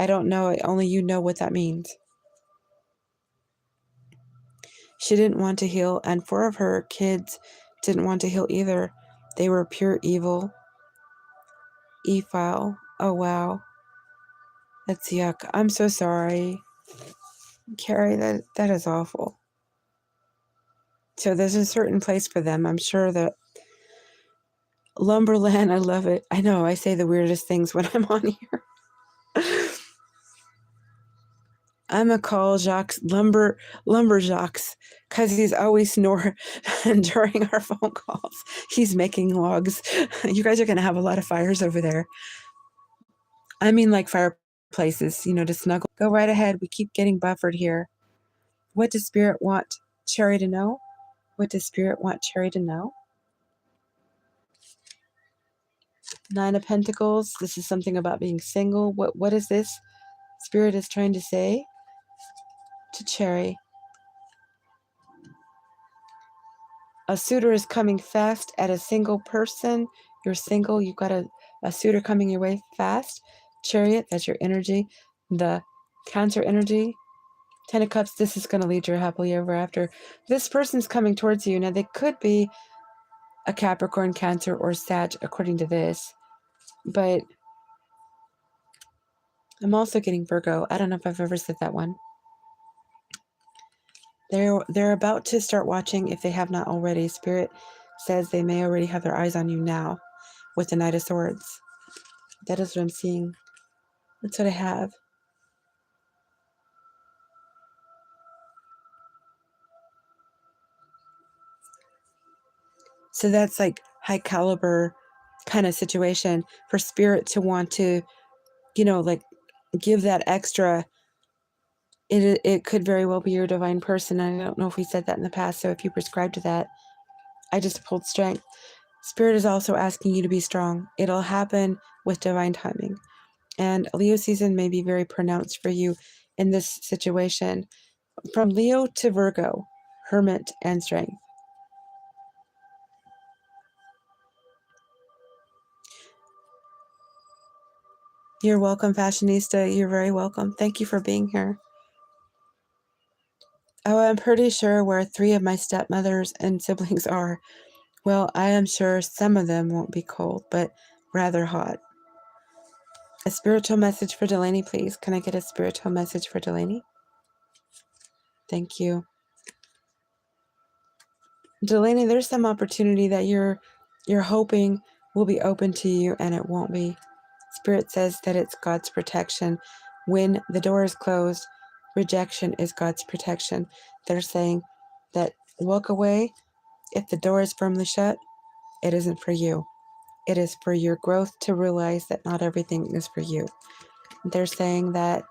I don't know. Only you know what that means. She didn't want to heal, and 4 of her kids didn't want to heal either. They were pure evil. 𝗖𝗢𝗟𝗟𝗘𝗖𝗧𝗜. Oh, wow. That's yuck. I'm so sorry. Carrie, that is awful. So there's a certain place for them. I'm sure that Lumberland, I love it. I know, I say the weirdest things when I'm on here. I'm a call Jacques Lumberjacques because he's always snoring during our phone calls. He's making logs. You guys are going to have a lot of fires over there. I mean, like fireplaces, to snuggle. Go right ahead. We keep getting buffered here. What does Spirit want Cherry to know? What does Spirit want Cherry to know? 9 of Pentacles. This is something about being single. What is this Spirit is trying to say to Cherry? A suitor is coming fast at a single person. You're single. You've got a suitor coming your way fast. Chariot, that's your energy. The Cancer energy. 10 of Cups, this is going to lead you happily ever after. This person's coming towards you. Now, they could be a Capricorn, Cancer, or Sag, according to this. But I'm also getting Virgo. I don't know if I've ever said that one. They're about to start watching if they have not already. Spirit says they may already have their eyes on you now with the Knight of Swords. That is what I'm seeing. That's what I have. So that's like high caliber kind of situation for Spirit to want to, like give that extra. It could very well be your divine person. I don't know if we said that in the past. So if you prescribe to that, I just pulled strength. Spirit is also asking you to be strong. It'll happen with divine timing. And Leo season may be very pronounced for you in this situation. From Leo to Virgo, Hermit and Strength. You're welcome, Fashionista. You're very welcome. Thank you for being here. Oh, I'm pretty sure where 3 of my stepmothers and siblings are. Well, I am sure some of them won't be cold, but rather hot. A spiritual message for Delaney, please. Can I get a spiritual message for Delaney? Thank you. Delaney, there's some opportunity that you're hoping will be open to you, and it won't be. Spirit says that it's God's protection. When the door is closed, rejection is God's protection. They're saying that walk away. If the door is firmly shut, it isn't for you. It is for your growth to realize that not everything is for you. They're saying that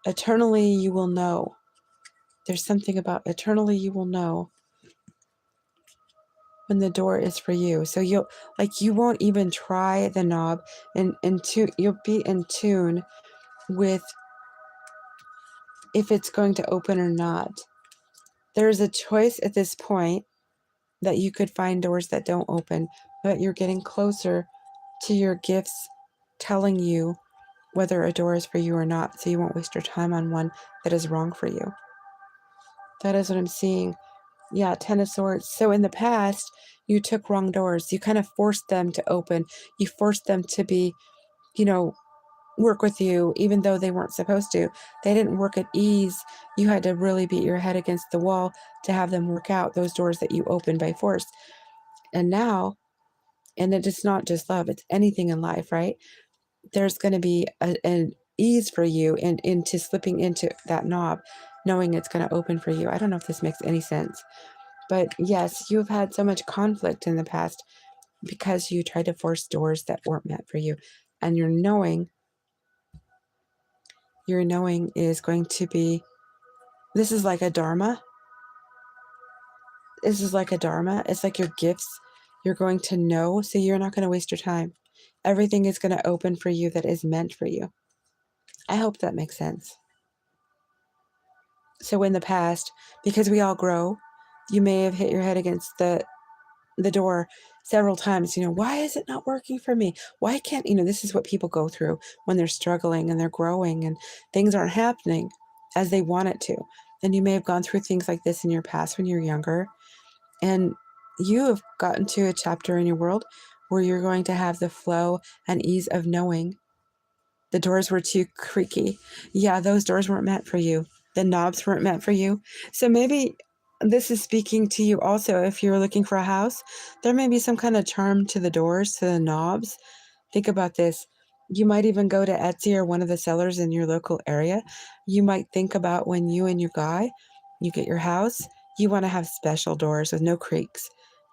eternally you will know. There's something about eternally you will know when the door is for you. So you won't even try the knob, and you'll be in tune with if it's going to open or not. There's a choice at this point that you could find doors that don't open, but you're getting closer to your gifts telling you whether a door is for you or not, so you won't waste your time on one that is wrong for you. That is what I'm seeing. Yeah, 10 of Swords. So in the past, you took wrong doors. You kind of forced them to open. You forced them to be, work with you, even though they weren't supposed to. They didn't work at ease. You had to really beat your head against the wall to have them work out those doors that you opened by force. And now, and it's not just love, it's anything in life, right? There's going to be an ease for you into slipping into that knob, knowing it's going to open for you. I don't know if this makes any sense. But yes, you've had so much conflict in the past because you tried to force doors that weren't meant for you. And your knowing is going to be, this is like a dharma. This is like a dharma. It's like your gifts. You're going to know, so you're not going to waste your time. Everything is going to open for you that is meant for you. I hope that makes sense. So in the past, because we all grow, you may have hit your head against the door several times. Why is it not working for me? Why can't, this is what people go through when they're struggling and they're growing and things aren't happening as they want it to. And you may have gone through things like this in your past when you're younger, and you have gotten to a chapter in your world where you're going to have the flow and ease of knowing. The doors were too creaky. Yeah, those doors weren't meant for you. The knobs weren't meant for you. So maybe this is speaking to you also. If you're looking for a house, there may be some kind of charm to the doors, to the knobs. Think about this. You might even go to Etsy or one of the sellers in your local area. You might think about when you and your guy, you get your house, you want to have special doors with no creaks.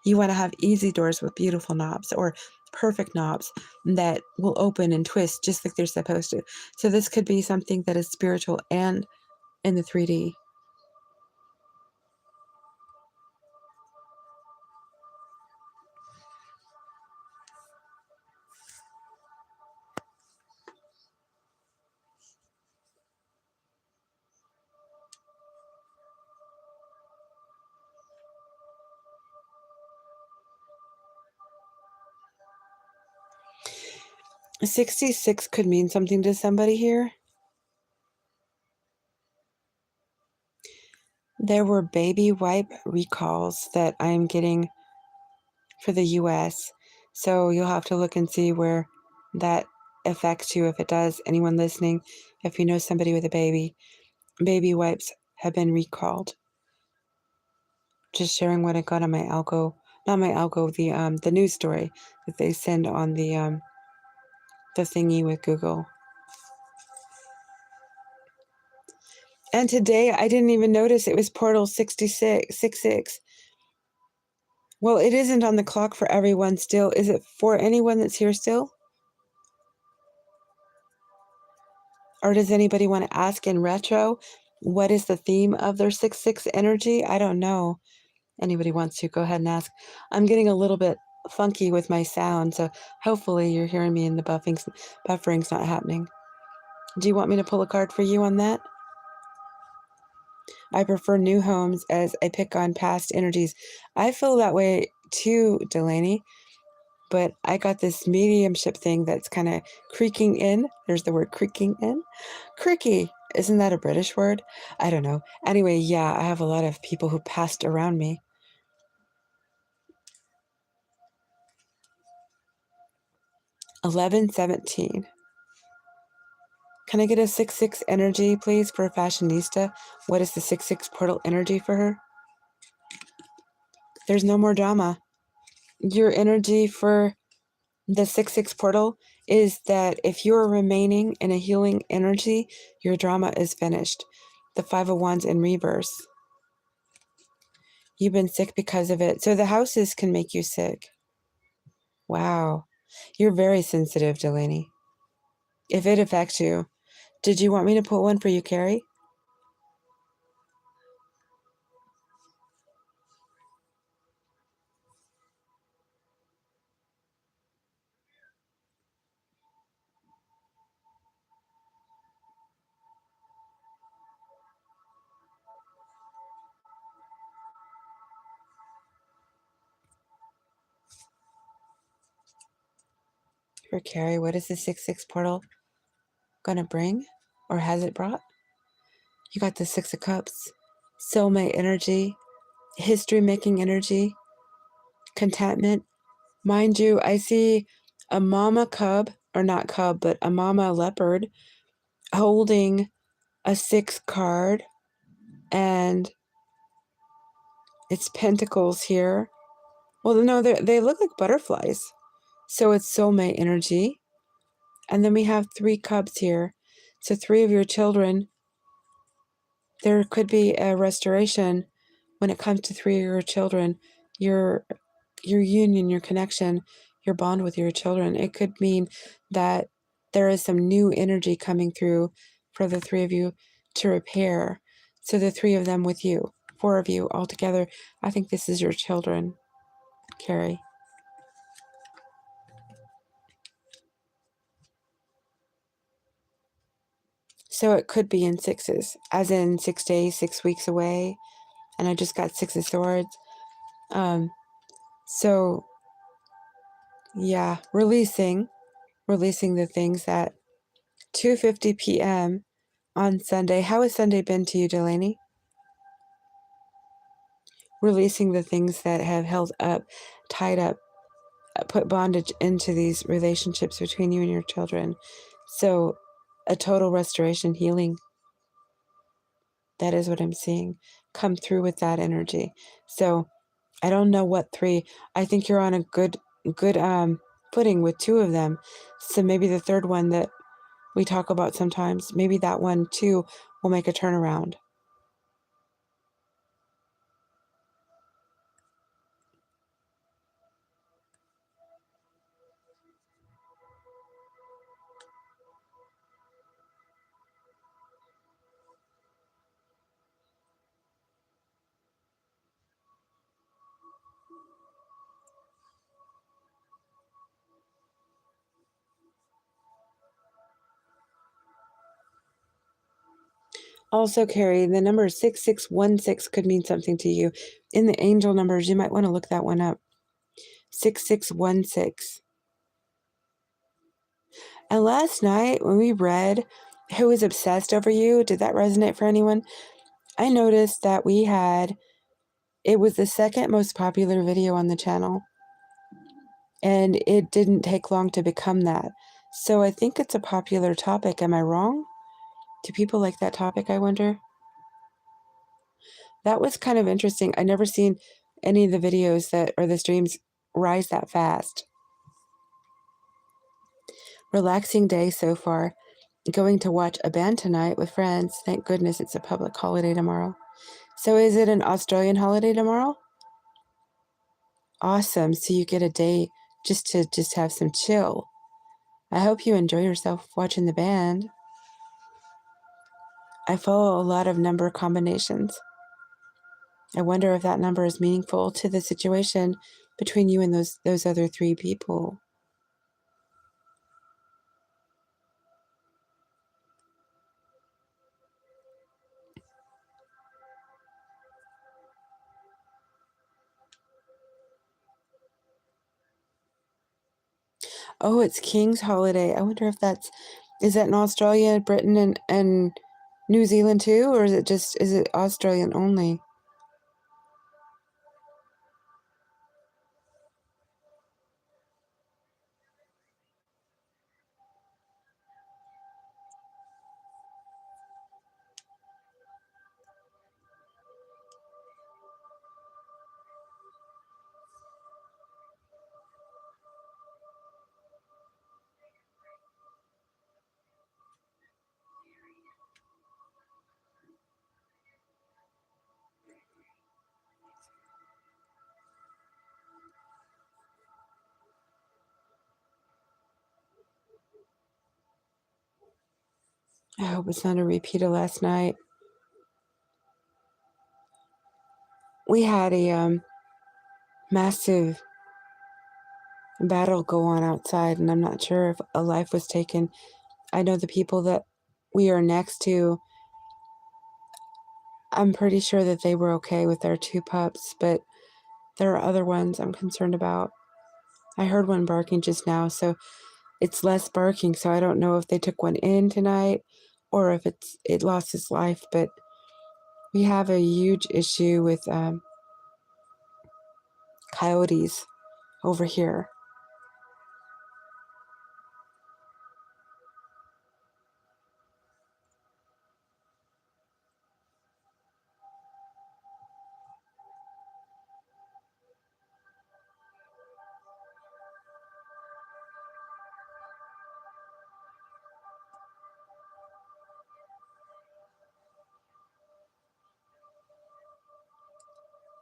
You want to have easy doors with beautiful knobs, or perfect knobs that will open and twist just like they're supposed to. So this could be something that is spiritual and in the 3D. A 66 could mean something to somebody here. There were baby wipe recalls that I'm getting for the US. So you'll have to look and see where that affects you. If it does, anyone listening, if you know somebody with a baby, baby wipes have been recalled. Just sharing what I got on my algo, not my algo, the news story that they send on the thingy with Google. And today I didn't even notice it was portal 66. Well, it isn't on the clock for everyone still. Is it for anyone that's here still? Or does anybody want to ask in retro, what is the theme of their 6/6 energy? I don't know. Anybody wants to, go ahead and ask. I'm getting a little bit funky with my sound, so hopefully you're hearing me and the buffering's not happening. Do you want me to pull a card for you on that? I prefer new homes as I pick on past energies. I feel that way too, Delaney, but I got this mediumship thing that's kind of creaking in. There's the word creaking in. Creaky. Isn't that a British word? I don't know. Anyway, yeah, I have a lot of people who passed around me. $11.17. Can I get a 6/6 energy, please, for a fashionista? What is the 6/6 portal energy for her? There's no more drama. Your energy for the 6/6 portal is that if you're remaining in a healing energy, your drama is finished. The 5 of Wands in reverse. You've been sick because of it. So the houses can make you sick. Wow. You're very sensitive, Delaney. If it affects you. Did you want me to put one for you, Carrie? For Carrie, what is the 6/6 portal gonna bring? Or has it brought? You got the 6 of Cups. Soulmate energy. History-making energy. Contentment. Mind you, I see a mama cub, or not cub, but a mama leopard holding a 6 card, and it's pentacles here. Well, no, they look like butterflies. So it's soulmate energy. And then we have 3 cubs here. So 3 of your children, there could be a restoration when it comes to 3 of your children. Your union, your connection, your bond with your children. It could mean that there is some new energy coming through for the 3 of you to repair. So the 3 of them with you, 4 of you all together. I think this is your children, Carrie. So it could be in 6s, as in 6 days, 6 weeks away. And I just got 6 of Swords. So yeah, releasing the things at 2:50 p.m. on Sunday. How has Sunday been to you, Delaney? Releasing the things that have held up, tied up, put bondage into these relationships between you and your children. So a total restoration, healing. That is what I'm seeing. Come through with that energy. So I don't know what 3. I think you're on a good footing with 2 of them. So maybe the 3rd one that we talk about sometimes, maybe that one too will make a turnaround. Also, Carrie, the number 6616 could mean something to you. In the angel numbers, you might want to look that one up. 6616. And last night, when we read Who is Obsessed Over You, did that resonate for anyone? I noticed that it was the 2nd most popular video on the channel. And it didn't take long to become that. So I think it's a popular topic. Am I wrong? Do people like that topic, I wonder? That was kind of interesting. I never seen any of the videos that or the streams rise that fast. Relaxing day so far. Going to watch a band tonight with friends. Thank goodness it's a public holiday tomorrow. So is it an Australian holiday tomorrow? Awesome. So you get a day just to have some chill. I hope you enjoy yourself watching the band. I follow a lot of number combinations. I wonder if that number is meaningful to the situation between you and those other 3 people. Oh, it's King's holiday. I wonder if is that in Australia, Britain, and New Zealand too? Or is it Australian only? I hope it's not a repeat of last night. We had a massive battle go on outside, and I'm not sure if a life was taken. I know the people that we are next to, I'm pretty sure that they were okay with their 2 pups, but there are other ones I'm concerned about. I heard one barking just now, so it's less barking, so I don't know if they took one in tonight or if it lost its life, but we have a huge issue with coyotes over here.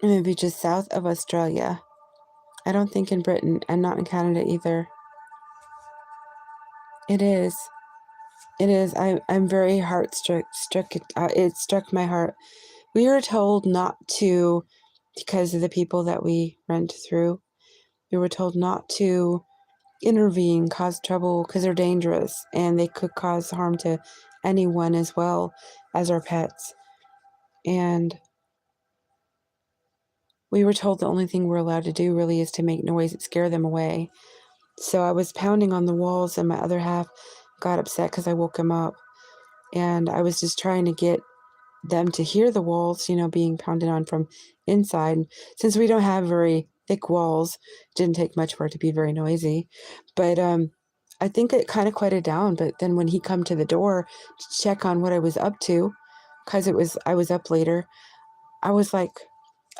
Maybe just south of Australia. I don't think in Britain, and not in Canada either. It is. It is. I'm very heart-struck. It struck my heart. We were told not to, because of the people that we rent through, we were told not to intervene, cause trouble, because they're dangerous, and they could cause harm to anyone as well as our pets. And we were told the only thing we're allowed to do really is to make noise and scare them away. So I was pounding on the walls, and my other half got upset because I woke him up. And I was just trying to get them to hear the walls, being pounded on from inside. Since we don't have very thick walls, it didn't take much for it to be very noisy. But I think it kind of quieted down. But then when he come to the door to check on what I was up to, because I was up later, I was like,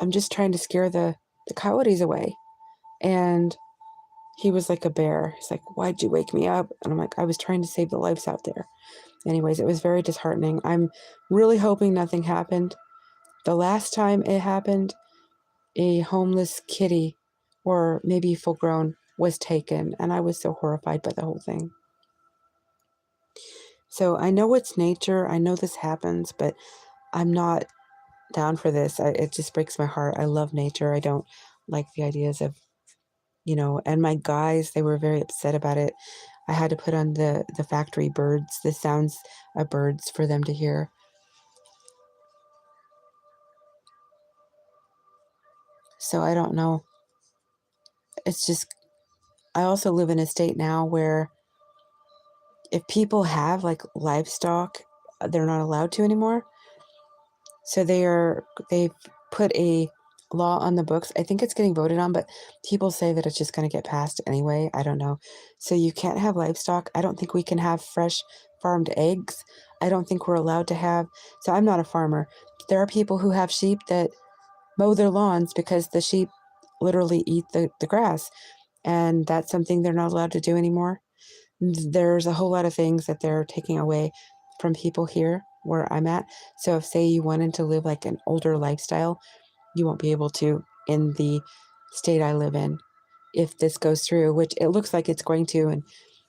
I'm just trying to scare the coyotes away. And he was like a bear. He's like, why'd you wake me up? And I'm like, I was trying to save the lives out there. Anyways, it was very disheartening. I'm really hoping nothing happened. The last time it happened, a homeless kitty, or maybe full grown, was taken, and I was so horrified by the whole thing. So I know it's nature. I know this happens, but I'm not down for this. It just breaks my heart. I love nature. I don't like the ideas of, and my guys, they were very upset about it. I had to put on the factory birds, the sounds of birds for them to hear. So I don't know. It's just, I also live in a state now where if people have like livestock, they're not allowed to anymore. So they've put a law on the books. I think it's getting voted on, but people say that it's just going to get passed anyway. I don't know. So you can't have livestock. I don't think we can have fresh farmed eggs. I don't think we're allowed to have. So I'm not a farmer. There are people who have sheep that mow their lawns because the sheep literally eat the grass. And that's something they're not allowed to do anymore. There's a whole lot of things that they're taking away from people here where I'm at. So if, say, you wanted to live like an older lifestyle, you won't be able to in the state I live in if this goes through, which it looks like it's going to, and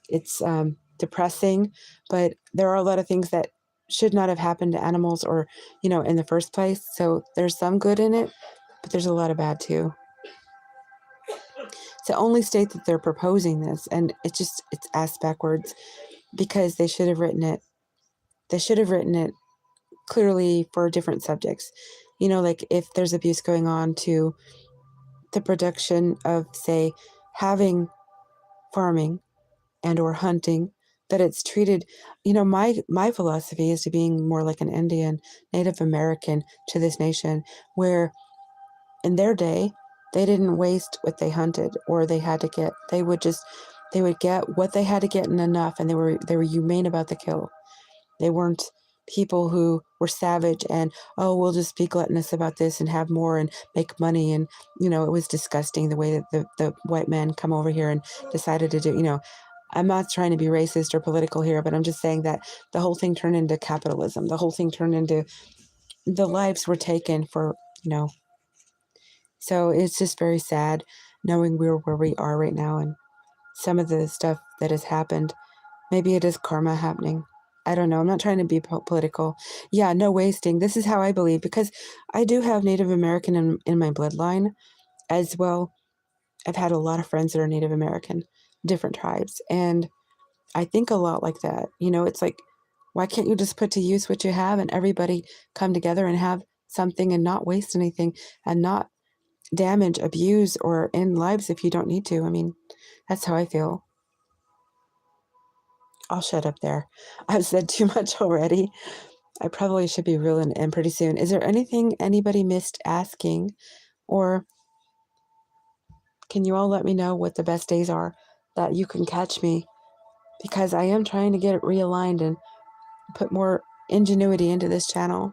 it's depressing, but there are a lot of things that should not have happened to animals or, in the first place. So there's some good in it, but there's a lot of bad too. It's the only state that they're proposing this, and it's ass backwards because they should have written it. They should have written it clearly for different subjects. Like if there's abuse going on to the production of, say, having farming and or hunting, that it's treated, my philosophy is to being more like an Indian, Native American to this nation, where in their day, they didn't waste what they hunted or they had to get. They would get what they had to get and enough, and they were humane about the kill. They weren't people who were savage and, oh, we'll just be gluttonous about this and have more and make money. And, it was disgusting the way that the white men come over here and decided to do, I'm not trying to be racist or political here, but I'm just saying that the whole thing turned into capitalism. The whole thing turned into the lives were taken for, so it's just very sad knowing we're where we are right now and some of the stuff that has happened. Maybe it is karma happening. I don't know. I'm not trying to be political. Yeah, no wasting. This is how I believe, because I do have Native American in my bloodline as well. I've had a lot of friends that are Native American, different tribes, and I think a lot like that. It's like, why can't you just put to use what you have and everybody come together and have something and not waste anything and not damage, abuse, or end lives if you don't need to? I mean, that's how I feel. I'll shut up there. I've said too much already. I probably should be reeling in pretty soon. Is there anything anybody missed asking? Or can you all let me know what the best days are that you can catch me? Because I am trying to get it realigned and put more ingenuity into this channel.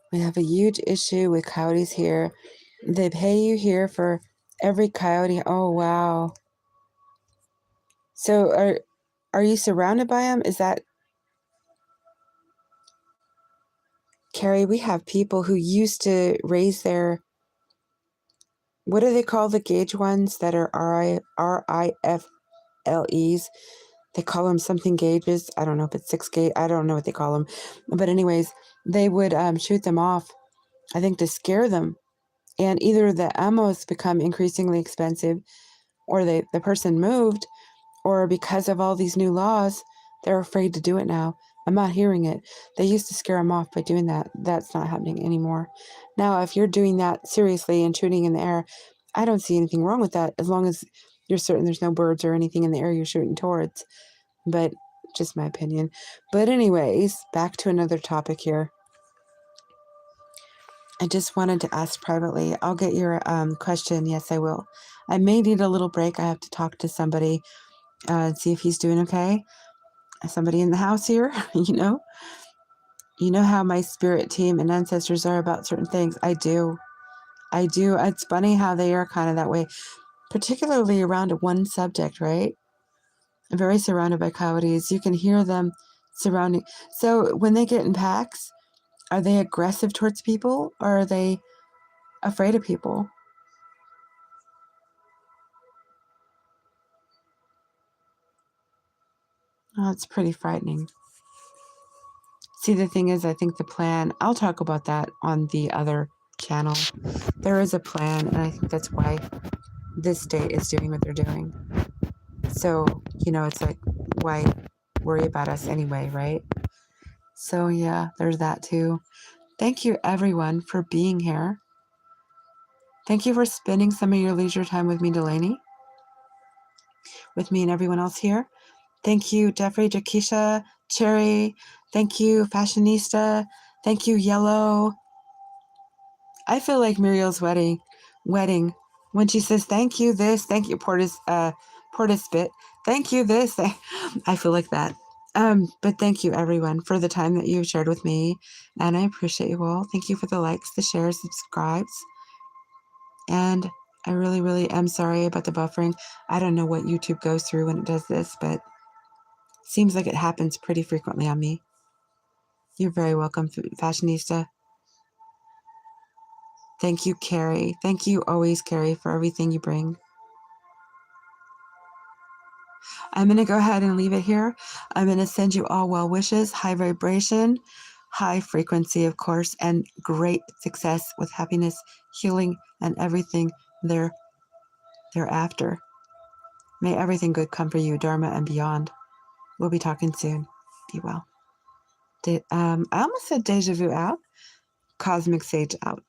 We have a huge issue with coyotes here. They pay you here for every coyote. Oh, wow. So are you surrounded by them? Is that... Carrie, we have people who used to raise their... What do they call the gauge ones that are RIFLEs? They call them something gauges. I don't know if it's 6 gauge. I don't know what they call them. But anyways, they would shoot them off, I think, to scare them. And either the ammos become increasingly expensive, or the person moved, or because of all these new laws, they're afraid to do it now. I'm not hearing it. They used to scare them off by doing that. That's not happening anymore. Now, if you're doing that seriously and shooting in the air, I don't see anything wrong with that, as long as you're certain there's no birds or anything in the air you're shooting towards. But just my opinion. But anyways, back to another topic here. I just wanted to ask privately. I'll get your question. Yes, I will. I may need a little break. I have to talk to somebody and see if he's doing okay. Somebody in the house here, you know. You know how my spirit team and ancestors are about certain things. I do. It's funny how they are kind of that way, particularly around one subject, right? I'm very surrounded by coyotes. You can hear them surrounding. So when they get in packs, are they aggressive towards people, or are they afraid of people? Oh, it's pretty frightening. See, the thing is, I think the plan, I'll talk about that on the other channel. There is a plan, and I think that's why this state is doing what they're doing. So, you know, it's like, why worry about us anyway, right? So, yeah, there's that too. Thank you, everyone, for being here. Thank you for spending some of your leisure time with me, Delaney, with me and everyone else here. Thank you, Jeffrey, Jakisha, Cherry. Thank you, Fashionista. Thank you, Yellow. I feel like Muriel's wedding when she says, thank you, this, thank you, Portisbit. Thank you, this. I feel like that. But thank you, everyone, for the time that you've shared with me. And I appreciate you all. Thank you for the likes, the shares, subscribes. And I really, really am sorry about the buffering. I don't know what YouTube goes through when it does this, but it seems like it happens pretty frequently on me. You're very welcome, Fashionista. Thank you, Carrie. Thank you always, Carrie, for everything you bring. I'm going to go ahead and leave it here. I'm going to send you all well wishes, high vibration, high frequency, of course, and great success with happiness, healing, and everything thereafter. May everything good come for you, Dharma and beyond. We'll be talking soon. Be well. I almost said deja vu out. Cosmic Sage out.